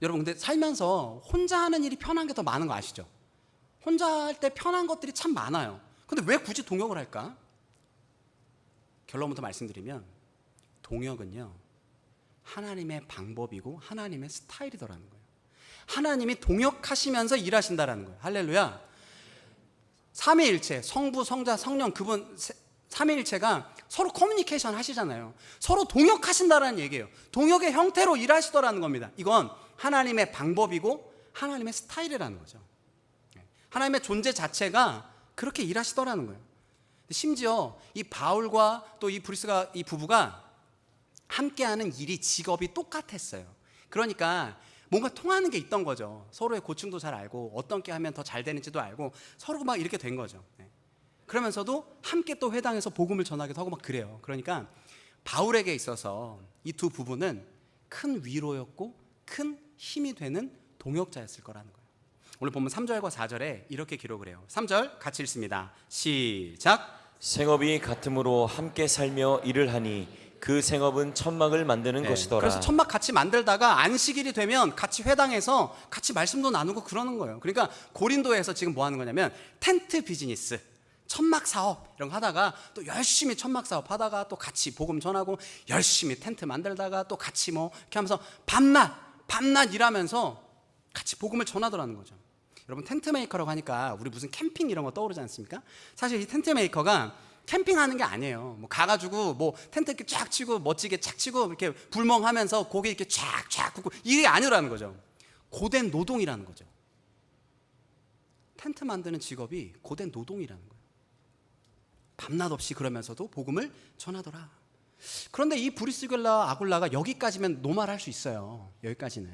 여러분, 근데 살면서 혼자 하는 일이 편한 게 더 많은 거 아시죠? 혼자 할 때 편한 것들이 참 많아요. 근데 왜 굳이 동역을 할까? 결론부터 말씀드리면 동역은요 하나님의 방법이고 하나님의 스타일이더라는 거예요. 하나님이 동역하시면서 일하신다라는 거예요. 할렐루야. 삼위일체, 성부, 성자, 성령 그분 삼위일체가 서로 커뮤니케이션 하시잖아요. 서로 동역하신다라는 얘기예요. 동역의 형태로 일하시더라는 겁니다. 이건 하나님의 방법이고 하나님의 스타일이라는 거죠. 하나님의 존재 자체가 그렇게 일하시더라는 거예요. 심지어 이 바울과 또 이 브리스가 이 부부가 함께하는 일이 직업이 똑같았어요. 그러니까 뭔가 통하는 게 있던 거죠. 서로의 고충도 잘 알고 어떤 게 하면 더 잘 되는지도 알고 서로 막 이렇게 된 거죠. 그러면서도 함께 또 회당에서 복음을 전하기도 하고 막 그래요. 그러니까 바울에게 있어서 이 두 부부는 큰 위로였고 큰 힘이 되는 동역자였을 거라는 거예요. 오늘 본문 3절과 4절에 이렇게 기록을 해요. 3절 같이 읽습니다. 시작. 생업이 같음으로 함께 살며 일을 하니 그 생업은 천막을 만드는 것이더라. 그래서 천막 같이 만들다가 안식일이 되면 같이 회당에서 같이 말씀도 나누고 그러는 거예요. 그러니까 고린도에서 지금 뭐 하는 거냐면 텐트 비즈니스, 천막 사업 이런 거 하다가 또 열심히 천막 사업 하다가 또 같이 복음 전하고 열심히 텐트 만들다가 또 같이 뭐 이렇게 하면서 밤낮 일하면서 같이 복음을 전하더라는 거죠. 여러분 텐트 메이커라고 하니까 우리 무슨 캠핑 이런 거 떠오르지 않습니까? 사실 이 텐트 메이커가 캠핑하는 게 아니에요. 뭐 가가지고 뭐 텐트 이렇게 쫙 치고 멋지게 착 치고 이렇게 불멍하면서 고기 이렇게 쫙 굽고 이게 아니라는 거죠. 고된 노동이라는 거죠. 텐트 만드는 직업이 고된 노동이라는 거예요. 밤낮 없이 그러면서도 복음을 전하더라. 그런데 이 브리스길라 아굴라가 여기까지면 노말할 수 있어요. 여기까지는.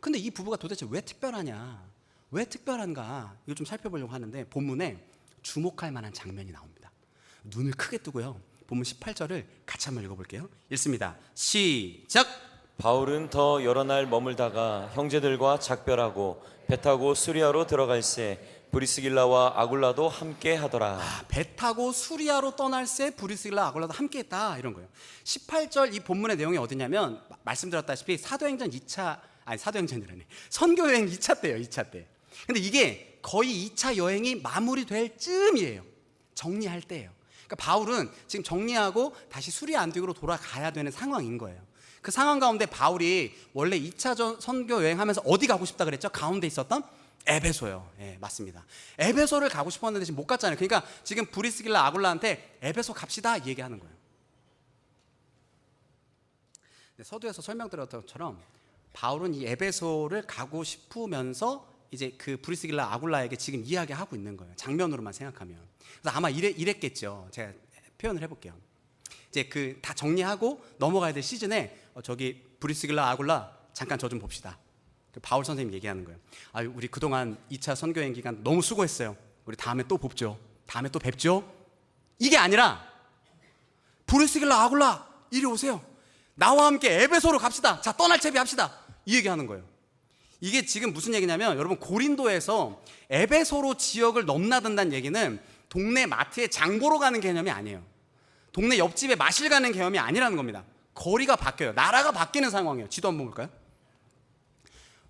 근데 이 부부가 도대체 왜 특별하냐? 왜 특별한가? 이거 좀 살펴보려고 하는데 본문에 주목할 만한 장면이 나옵니다. 눈을 크게 뜨고요. 본문 18절을 같이 한번 읽어볼게요. 읽습니다. 시작. 바울은 더 여러 날 머물다가 형제들과 작별하고 배 타고 수리아로 들어갈새 브리스길라와 아굴라도 함께 하더라. 배 타고 수리아로 떠날새 브리스길라 아굴라도 함께했다 이런 거예요. 18절 이 본문의 내용이 어디냐면 말씀드렸다시피 사도행전 2차 사도행전이라니 선교여행 2차 때예요. 2차 때. 근데 이게 거의 2차 여행이 마무리될 쯤이에요. 정리할 때예요. 그러니까 바울은 지금 정리하고 다시 수리아 안디옥으로 돌아가야 되는 상황인 거예요. 그 상황 가운데 바울이 원래 2차 선교 여행하면서 어디 가고 싶다 그랬죠? 가운데 있었던 에베소요. 예, 맞습니다. 에베소를 가고 싶었는데 지금 못 갔잖아요. 그러니까 지금 브리스길라 아굴라한테 에베소 갑시다 이 얘기하는 거예요. 서두에서 설명드렸던 것처럼 바울은 이 에베소를 가고 싶으면서 이제 그 브리스길라 아굴라에게 지금 이야기하고 있는 거예요. 장면으로만 생각하면. 그래서 아마 이랬겠죠. 제가 표현을 해볼게요. 이제 그 다 정리하고 넘어가야 될 시즌에 저기 브리스길라 아굴라 잠깐 저 좀 봅시다. 바울 선생님 얘기하는 거예요. 우리 그동안 2차 선교여행 기간 너무 수고했어요. 우리 다음에 또 뵙죠. 다음에 또 뵙죠. 이게 아니라 브리스길라 아굴라 이리 오세요. 나와 함께 에베소로 갑시다. 자 떠날 채비합시다. 이 얘기하는 거예요. 이게 지금 무슨 얘기냐면 여러분 고린도에서 에베소로 지역을 넘나든다는 얘기는 동네 마트에 장 보러 가는 개념이 아니에요. 동네 옆집에 마실 가는 개념이 아니라는 겁니다. 거리가 바뀌어요. 나라가 바뀌는 상황이에요. 지도 한번 볼까요?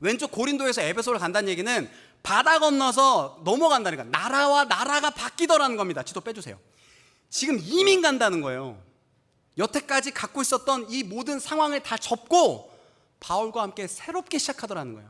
왼쪽 고린도에서 에베소를 간다는 얘기는 바다 건너서 넘어간다니까 나라와 나라가 바뀌더라는 겁니다. 지도 빼주세요. 지금 이민 간다는 거예요. 여태까지 갖고 있었던 이 모든 상황을 다 접고 바울과 함께 새롭게 시작하더라는 거예요.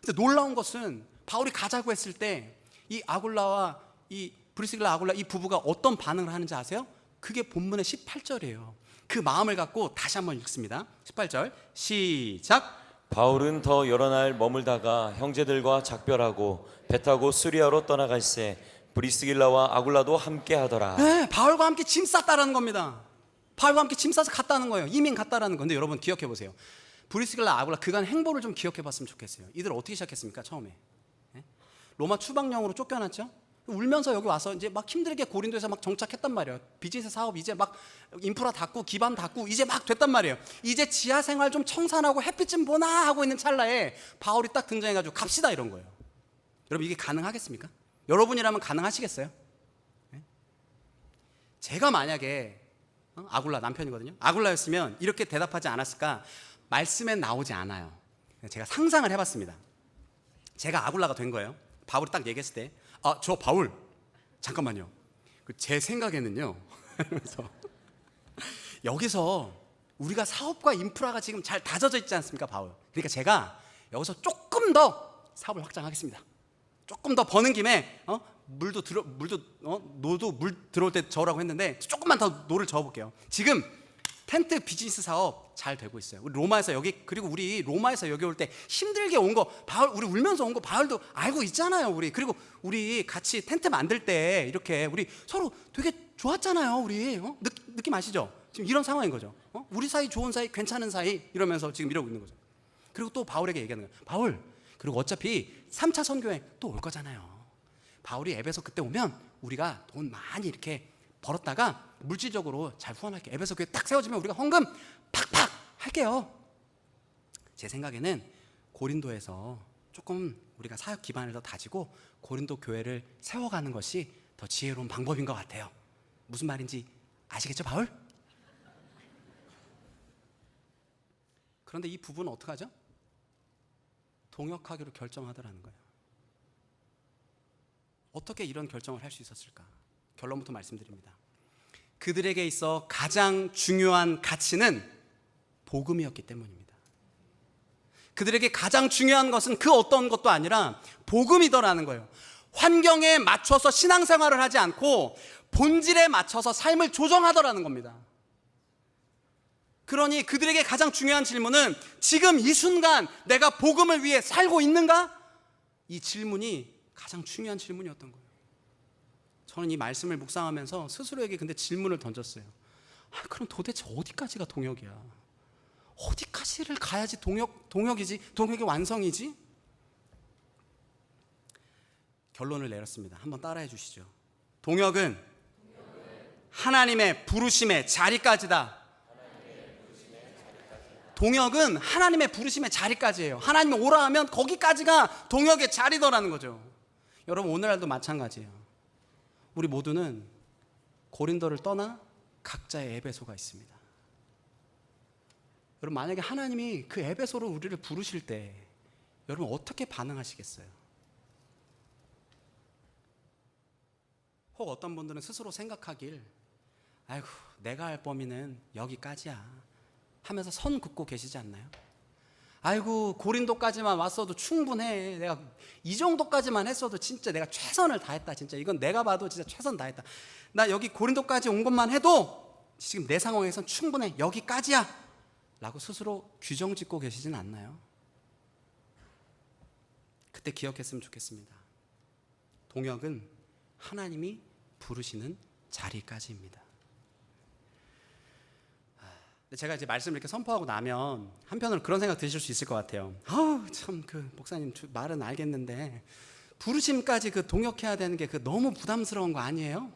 근데 놀라운 것은 바울이 가자고 했을 때 이 아굴라와 이 브리스길라 아굴라 이 부부가 어떤 반응을 하는지 아세요? 그게 본문의 18절이에요. 그 마음을 갖고 다시 한번 읽습니다. 18절 시작. 바울은 더 여러 날 머물다가 형제들과 작별하고 배 타고 수리아로 떠나갈새 브리스길라와 아굴라도 함께 하더라. 네, 바울과 함께 짐 쌌다라는 겁니다. 바울과 함께 짐 싸서 갔다는 거예요. 이민 갔다라는 건데 여러분 기억해 보세요. 브리스길라 아굴라 그간 행보를 좀 기억해 봤으면 좋겠어요. 이들 어떻게 시작했습니까? 처음에 로마 추방령으로 쫓겨났죠. 울면서 여기 와서 이제 막 힘들게 고린도에서 막 정착했단 말이에요. 비즈니스 사업 이제 막 인프라 닫고 기반 닫고 이제 막 됐단 말이에요. 이제 지하 생활 좀 청산하고 햇빛 좀 보나 하고 있는 찰나에 바울이 딱 등장해가지고 갑시다 이런 거예요. 여러분 이게 가능하겠습니까? 여러분이라면 가능하시겠어요? 네? 제가 만약에 아굴라 남편이거든요. 아굴라였으면 이렇게 대답하지 않았을까? 말씀에 나오지 않아요. 제가 상상을 해봤습니다. 제가 아굴라가 된 거예요. 바울이 딱 얘기했을 때 저 바울 잠깐만요. 제 생각에는요. 그래서 여기서 우리가 사업과 인프라가 지금 잘 다져져 있지 않습니까, 바울? 그러니까 제가 여기서 조금 더 사업을 확장하겠습니다. 조금 더 버는 김에 노도 물 들어올 때 저으라고 했는데 조금만 더 노를 저어볼게요. 지금 텐트 비즈니스 사업 잘 되고 있어요. 우리 로마에서 여기 그리고 우리 로마에서 여기 올 때 힘들게 온 거 바울 우리 울면서 온 거 바울도 알고 있잖아요. 우리 그리고 우리 같이 텐트 만들 때 이렇게 우리 서로 되게 좋았잖아요. 우리 느낌 아시죠? 지금 이런 상황인 거죠. 우리 사이 좋은 사이 괜찮은 사이 이러면서 지금 이러고 있는 거죠. 그리고 또 바울에게 얘기하는 거예요. 바울 그리고 어차피 3차 선교행 또 올 거잖아요. 바울이 에베소 그때 오면 우리가 돈 많이 이렇게 벌었다가 물질적으로 잘 후원할게. 에베소 교회 딱 세워지면 우리가 헌금 팍팍 할게요. 제 생각에는 고린도에서 조금 우리가 사역 기반을 더 다지고 고린도 교회를 세워가는 것이 더 지혜로운 방법인 것 같아요. 무슨 말인지 아시겠죠, 바울? 그런데 이 부부는 어떡하죠? 동역하기로 결정하더라는 거예요. 어떻게 이런 결정을 할 수 있었을까? 결론부터 말씀드립니다. 그들에게 있어 가장 중요한 가치는 복음이었기 때문입니다. 그들에게 가장 중요한 것은 그 어떤 것도 아니라 복음이더라는 거예요. 환경에 맞춰서 신앙생활을 하지 않고 본질에 맞춰서 삶을 조정하더라는 겁니다. 그러니 그들에게 가장 중요한 질문은 지금 이 순간 내가 복음을 위해 살고 있는가? 이 질문이 가장 중요한 질문이었던 거예요. 저는 이 말씀을 묵상하면서 스스로에게 근데 질문을 던졌어요. 그럼 도대체 어디까지가 동역이야? 어디까지를 가야지 동역이지? 동역의 완성이지? 결론을 내렸습니다. 한번 따라해 주시죠. 동역은 하나님의 부르심의 자리까지다. 동역은 하나님의 부르심의 자리까지예요. 하나님이 오라 하면 거기까지가 동역의 자리더라는 거죠. 여러분, 오늘날도 마찬가지예요. 우리 모두는 고린도를 떠나 각자의 에베소가 있습니다. 여러분, 만약에 하나님이 그 에베소로 우리를 부르실 때 여러분 어떻게 반응하시겠어요? 혹 어떤 분들은 스스로 생각하길, 아이고 내가 할 범위는 여기까지야 하면서 선 긋고 계시지 않나요? 아이고 고린도까지만 왔어도 충분해. 내가 이 정도까지만 했어도 진짜 내가 최선을 다했다. 진짜 이건 내가 봐도 진짜 최선 다했다. 나 여기 고린도까지 온 것만 해도 지금 내 상황에선 충분해. 여기까지야 라고 스스로 규정 짓고 계시진 않나요? 그때 기억했으면 좋겠습니다. 동역은 하나님이 부르시는 자리까지입니다. 제가 이제 말씀을 이렇게 선포하고 나면 한편으로 그런 생각 드실 수 있을 것 같아요. 참 그 목사님 말은 알겠는데 부르심까지 그 동역해야 되는 게 그 너무 부담스러운 거 아니에요?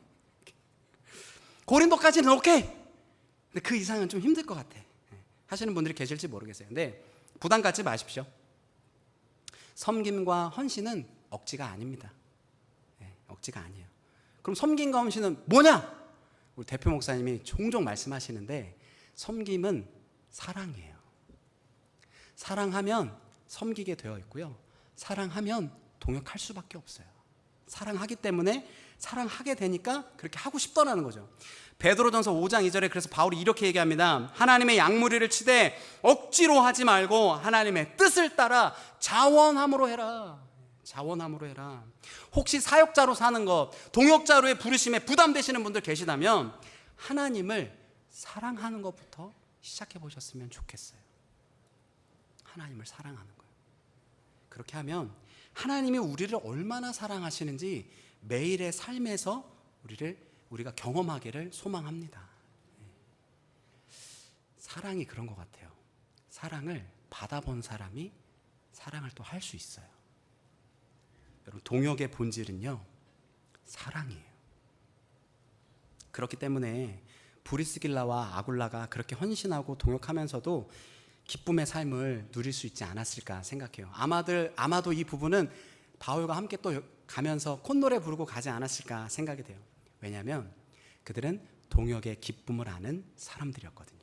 고린도까지는 오케이. 근데 그 이상은 좀 힘들 것 같아. 하시는 분들이 계실지 모르겠어요. 근데 부담 갖지 마십시오. 섬김과 헌신은 억지가 아닙니다. 억지가 아니에요. 그럼 섬김과 헌신은 뭐냐? 우리 대표 목사님이 종종 말씀하시는데 섬김은 사랑이에요. 사랑하면 섬기게 되어 있고요. 사랑하면 동역할 수밖에 없어요. 사랑하기 때문에 사랑하게 되니까 그렇게 하고 싶더라는 거죠. 베드로전서 5장 2절에 그래서 바울이 이렇게 얘기합니다. 하나님의 양무리를 치되 억지로 하지 말고 하나님의 뜻을 따라 자원함으로 해라. 자원함으로 해라. 혹시 사역자로 사는 것, 동역자로의 부르심에 부담되시는 분들 계시다면 하나님을 사랑하는 것부터 시작해 보셨으면 좋겠어요. 하나님을 사랑하는 거예요. 그렇게 하면 하나님이 우리를 얼마나 사랑하시는지 매일의 삶에서 우리가 경험하기를 소망합니다. 사랑이 그런 것 같아요. 사랑을 받아본 사람이 사랑을 또 할 수 있어요. 여러분, 동역의 본질은요, 사랑이에요. 그렇기 때문에 브리스길라와 아굴라가 그렇게 헌신하고 동역하면서도 기쁨의 삶을 누릴 수 있지 않았을까 생각해요. 아마도 이 부부는 바울과 함께 또 가면서 콧노래 부르고 가지 않았을까 생각이 돼요. 왜냐하면 그들은 동역의 기쁨을 아는 사람들이었거든요.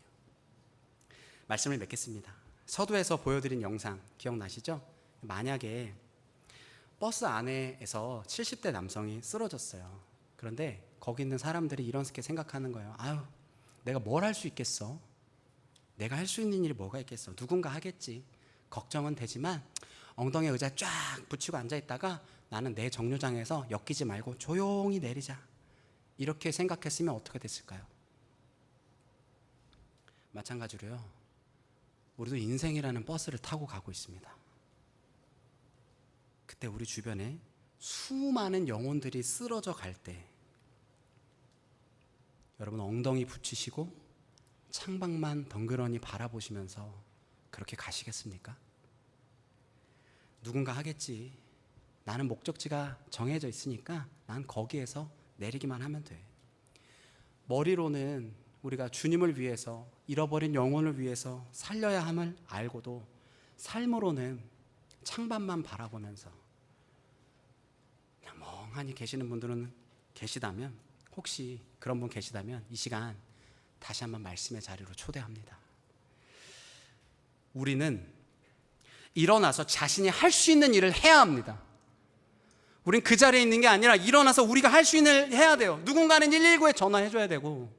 말씀을 맺겠습니다. 서두에서 보여드린 영상 기억나시죠? 만약에 버스 안에서 70대 남성이 쓰러졌어요. 그런데 거기 있는 사람들이 이렇게 생각하는 거예요. 아유, 내가 뭘 할 수 있겠어? 내가 할 수 있는 일이 뭐가 있겠어? 누군가 하겠지. 걱정은 되지만 엉덩이에 의자 쫙 붙이고 앉아있다가 나는 내 정류장에서 엮이지 말고 조용히 내리자. 이렇게 생각했으면 어떻게 됐을까요? 마찬가지로요, 우리도 인생이라는 버스를 타고 가고 있습니다. 그때 우리 주변에 수많은 영혼들이 쓰러져 갈 때 여러분 엉덩이 붙이시고 창밖만 덩그러니 바라보시면서 그렇게 가시겠습니까? 누군가 하겠지. 나는 목적지가 정해져 있으니까 난 거기에서 내리기만 하면 돼. 머리로는 우리가 주님을 위해서, 잃어버린 영혼을 위해서 살려야 함을 알고도 삶으로는 창밖만 바라보면서 그냥 멍하니 계시는 분들은 계시다면, 혹시 그런 분 계시다면 이 시간 다시 한번 말씀의 자리로 초대합니다. 우리는 일어나서 자신이 할 수 있는 일을 해야 합니다. 우린 그 자리에 있는 게 아니라 일어나서 우리가 할 수 있는 일을 해야 돼요. 누군가는 119에 전화해줘야 되고,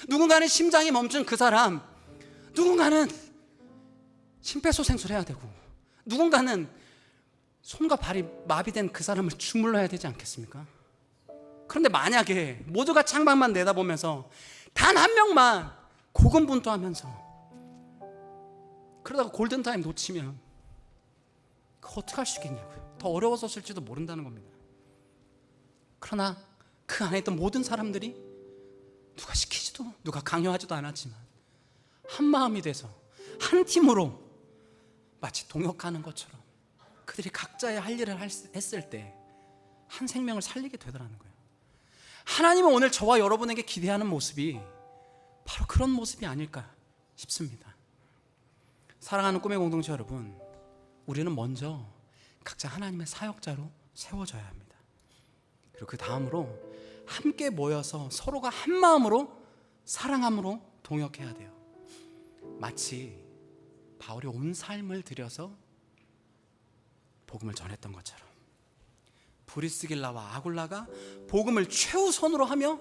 누군가는 심장이 멈춘 그 사람, 누군가는 심폐소생술 해야 되고, 누군가는 손과 발이 마비된 그 사람을 주물러야 되지 않겠습니까? 그런데 만약에 모두가 창밖만 내다보면서 단 한 명만 고군분투하면서 그러다가 골든타임 놓치면 그거 어떻게 할 수 있겠냐고요. 더 어려워졌을지도 모른다는 겁니다. 그러나 그 안에 있던 모든 사람들이 누가 시키지도 누가 강요하지도 않았지만 한 마음이 돼서 한 팀으로 마치 동역하는 것처럼 그들이 각자의 할 일을 했을 때 한 생명을 살리게 되더라는 거예요. 하나님은 오늘 저와 여러분에게 기대하는 모습이 바로 그런 모습이 아닐까 싶습니다. 사랑하는 꿈의 공동체 여러분, 우리는 먼저 각자 하나님의 사역자로 세워져야 합니다. 그리고 그 다음으로 함께 모여서 서로가 한 마음으로 사랑함으로 동역해야 돼요. 마치 바울이 온 삶을 들여서 복음을 전했던 것처럼, 브리스길라와 아굴라가 복음을 최우선으로 하며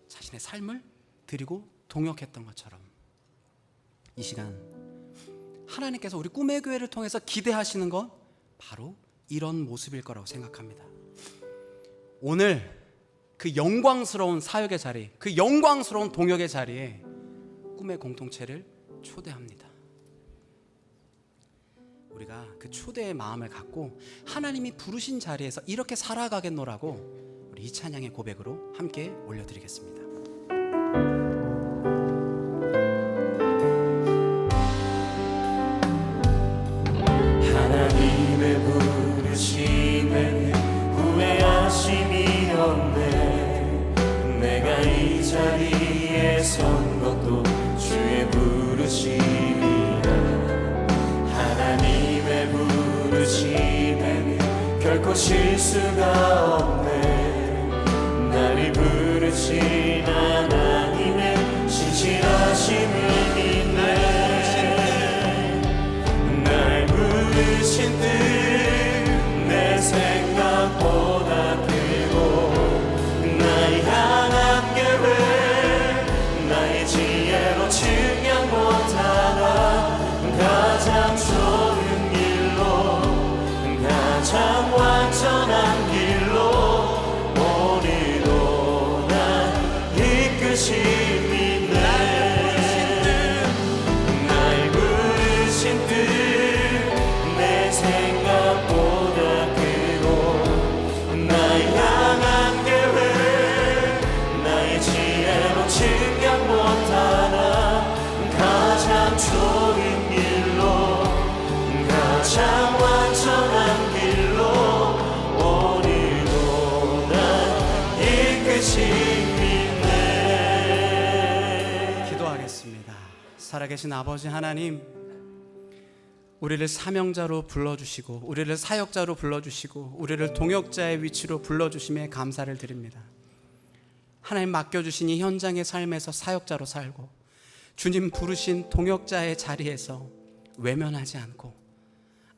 자신의 삶을 드리고 동역했던 것처럼, 이 시간 하나님께서 우리 꿈의 교회를 통해서 기대하시는 건 바로 이런 모습일 거라고 생각합니다. 오늘 그 영광스러운 사역의 자리, 그 영광스러운 동역의 자리에 꿈의 공동체를 초대합니다. 우리가 그 초대의 마음을 갖고 하나님이 부르신 자리에서 이렇게 살아가겠노라고 우리 이 찬양의 고백으로 함께 올려드리겠습니다. 하나님의 부르심에 후회하심이 없네. 내가 이 자리에 선 것도 주의 부르심이라. 하나님의 부르심에는 결코 실수가 없네. 나를 부르신 하나님의 신실하심을 믿네. 날 부르신 뜻 내 생각보다 크고, 나의 향한 계획 나의 지혜로 측량 못하나 가장 좋은 길로, 가장 완전한 길로 오늘도 날 이끄심이네. 날 부르신 뜻 내 생각보다 크고, 나의 향한 계획 나의 지혜로 측량 못하나 가장 좋은 길로, 가장 완전한 길로 오늘도 날 이끄심이네. 기도하겠습니다. 살아계신 아버지 하나님, 우리를 사명자로 불러주시고 우리를 사역자로 불러주시고 우리를 동역자의 위치로 불러주심에 감사를 드립니다. 하나님 맡겨주신 이 현장의 삶에서 사역자로 살고 주님 부르신 동역자의 자리에서 외면하지 않고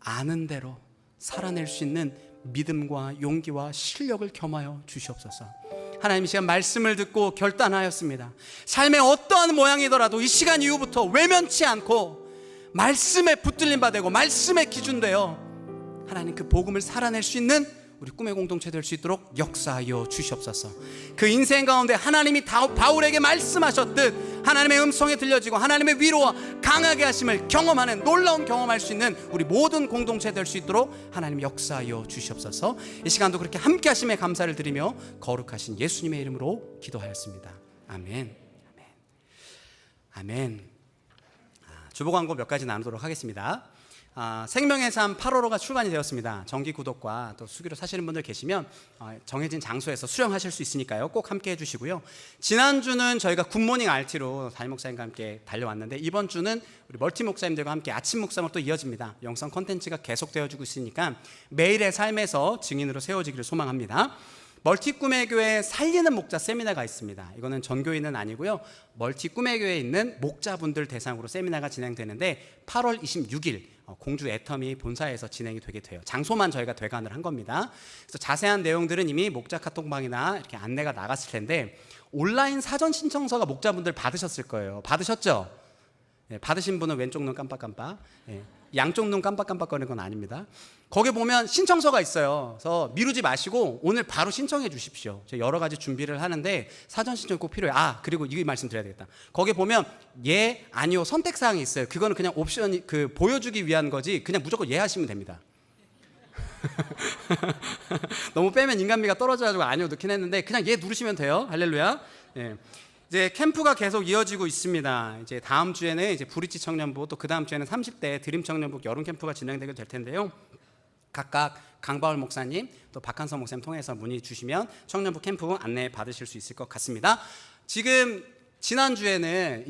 아는 대로 살아낼 수 있는 믿음과 용기와 실력을 겸하여 주시옵소서. 하나님, 이 시간 말씀을 듣고 결단하였습니다. 삶의 어떠한 모양이더라도 이 시간 이후부터 외면치 않고 말씀에 붙들림 바되고 말씀에 기준되어 하나님 그 복음을 살아낼 수 있는 우리 꿈의 공동체 될 수 있도록 역사하여 주시옵소서. 그 인생 가운데 하나님이 바울에게 말씀하셨듯 하나님의 음성에 들려지고 하나님의 위로와 강하게 하심을 경험하는 놀라운 경험할 수 있는 우리 모든 공동체 될 수 있도록 하나님 역사하여 주시옵소서. 이 시간도 그렇게 함께 하심에 감사를 드리며 거룩하신 예수님의 이름으로 기도하였습니다. 아멘. 아멘. 주보 광고 몇 가지 나누도록 하겠습니다. 생명의 삶 8월호가 출간이 되었습니다. 정기 구독과 또 수기로 사시는 분들 계시면 정해진 장소에서 수령하실 수 있으니까요. 꼭 함께 해주시고요. 지난주는 저희가 굿모닝 RT로 담임 목사님과 함께 달려왔는데 이번 주는 우리 멀티 목사님들과 함께 아침 묵상으로 또 이어집니다. 영상 콘텐츠가 계속되어지고 있으니까 매일의 삶에서 증인으로 세워지기를 소망합니다. 멀티 꿈의 교회 살리는 목자 세미나가 있습니다. 이거는 전교인은 아니고요. 멀티 꿈의 교회에 있는 목자분들 대상으로 세미나가 진행되는데 8월 26일 공주 애터미 본사에서 진행이 되게 돼요. 장소만 저희가 되관을 한 겁니다. 그래서 자세한 내용들은 이미 목자 카톡방이나 이렇게 안내가 나갔을 텐데 온라인 사전 신청서가 목자분들 받으셨을 거예요. 받으셨죠? 네, 받으신 분은 왼쪽 눈 깜빡깜빡, 네, 양쪽 눈 깜빡깜빡거리는 건 아닙니다. 거기 보면 신청서가 있어요. 그래서 미루지 마시고 오늘 바로 신청해 주십시오. 제가 여러 가지 준비를 하는데 사전 신청이 꼭 필요해요. 그리고 이 말씀드려야 되겠다. 거기 보면 예, 아니요 선택사항이 있어요. 그거는 그냥 옵션이 보여주기 위한 거지 그냥 무조건 예 하시면 됩니다. 너무 빼면 인간미가 떨어져가지고 아니요 넣긴 했는데 그냥 예 누르시면 돼요. 할렐루야. 예. 이제 캠프가 계속 이어지고 있습니다. 이제 다음 주에는 이제 브릿지 청년부 또 그 다음 주에는 30대 드림 청년부 여름 캠프가 진행되게 될 텐데요. 각각 강바울 목사님 또 박한선 목사님 통해서 문의 주시면 청년부 캠프 안내 받으실 수 있을 것 같습니다. 지금 지난주에는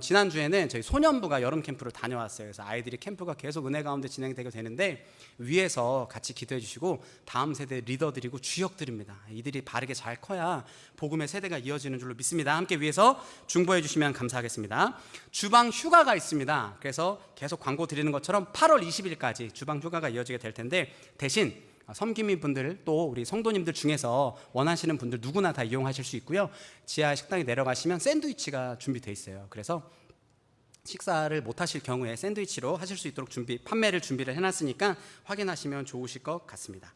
지난주에는 저희 소년부가 여름 캠프를 다녀왔어요. 그래서 아이들이 캠프가 계속 은혜 가운데 진행되게 되는데 위에서 같이 기도해 주시고 다음 세대 리더들이고 주역들입니다. 이들이 바르게 잘 커야 복음의 세대가 이어지는 줄로 믿습니다. 함께 위에서 중보해 주시면 감사하겠습니다. 주방 휴가가 있습니다. 그래서 계속 광고 드리는 것처럼 8월 20일까지 주방 휴가가 이어지게 될 텐데 대신 섬김인 분들 또 우리 성도님들 중에서 원하시는 분들 누구나 다 이용하실 수 있고요. 지하 식당에 내려가시면 샌드위치가 준비되어 있어요. 그래서 식사를 못 하실 경우에 샌드위치로 하실 수 있도록 판매를 준비를 해놨으니까 확인하시면 좋으실 것 같습니다.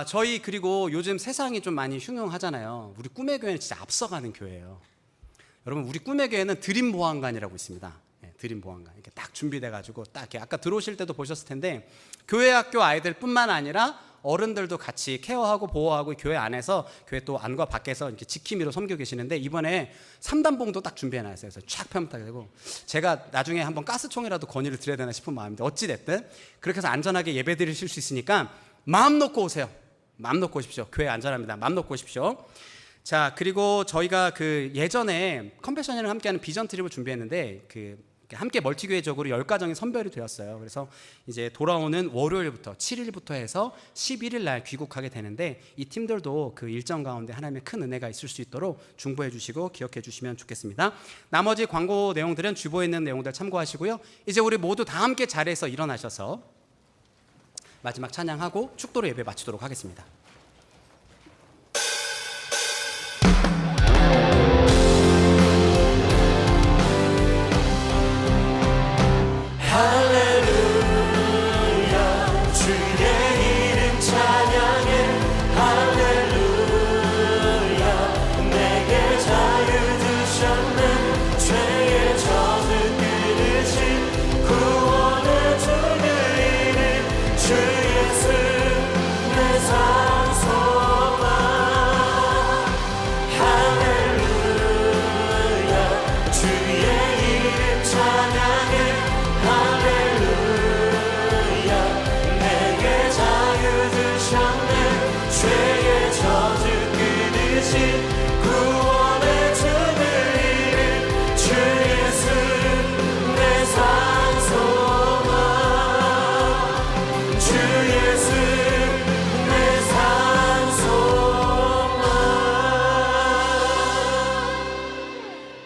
저희 그리고 요즘 세상이 좀 많이 흉흉하잖아요. 우리 꿈의 교회는 진짜 앞서가는 교회예요. 여러분 우리 꿈의 교회는 드림 보안관이라고 있습니다. 드림 보안관 이렇게 딱 준비돼가지고 딱 이렇게 아까 들어오실 때도 보셨을 텐데 교회 학교 아이들뿐만 아니라 어른들도 같이 케어하고 보호하고 교회 안에서 교회 또 안과 밖에서 이렇게 지킴이로 섬기고 계시는데 이번에 3단봉도 딱 준비해놨어요. 그래서 쫙 펴면 딱 되고 제가 나중에 한번 가스총이라도 건의를 드려야 되나 싶은 마음인데 어찌 됐든 그렇게 해서 안전하게 예배 드리실 수 있으니까 마음 놓고 오세요. 마음 놓고 오십시오. 교회 안전합니다. 마음 놓고 오십시오. 자 그리고 저희가 예전에 컴패션이랑 함께하는 비전 트립을 준비했는데 함께 멀티교회적으로 10가정이 선별이 되었어요. 그래서 이제 돌아오는 월요일부터 7일부터 해서 11일 날 귀국하게 되는데 이 팀들도 그 일정 가운데 하나님의 큰 은혜가 있을 수 있도록 중보해 주시고 기억해 주시면 좋겠습니다. 나머지 광고 내용들은 주보에 있는 내용들 참고하시고요. 이제 우리 모두 다 함께 자리에서 일어나셔서 마지막 찬양하고 축도로 예배 마치도록 하겠습니다.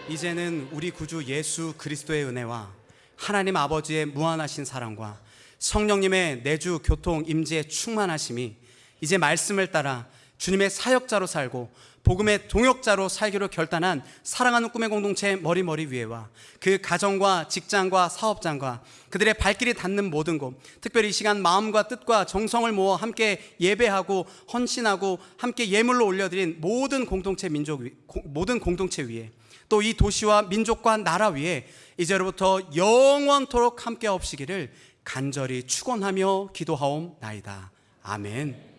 이제는 우리 구주 예수 그리스도의 은혜와 하나님 아버지의 무한하신 사랑과 성령님의 내주 교통 임재의 충만하심이 이제 말씀을 따라 주님의 사역자로 살고 복음의 동역자로 살기로 결단한 사랑하는 꿈의 공동체 머리머리 위에와 그 가정과 직장과 사업장과 그들의 발길이 닿는 모든 곳, 특별히 이 시간 마음과 뜻과 정성을 모아 함께 예배하고 헌신하고 함께 예물로 올려드린 모든 공동체 위에 또 이 도시와 민족과 나라 위에 이제로부터 영원토록 함께 없으기를 간절히 축원하며 기도하옵나이다. 아멘.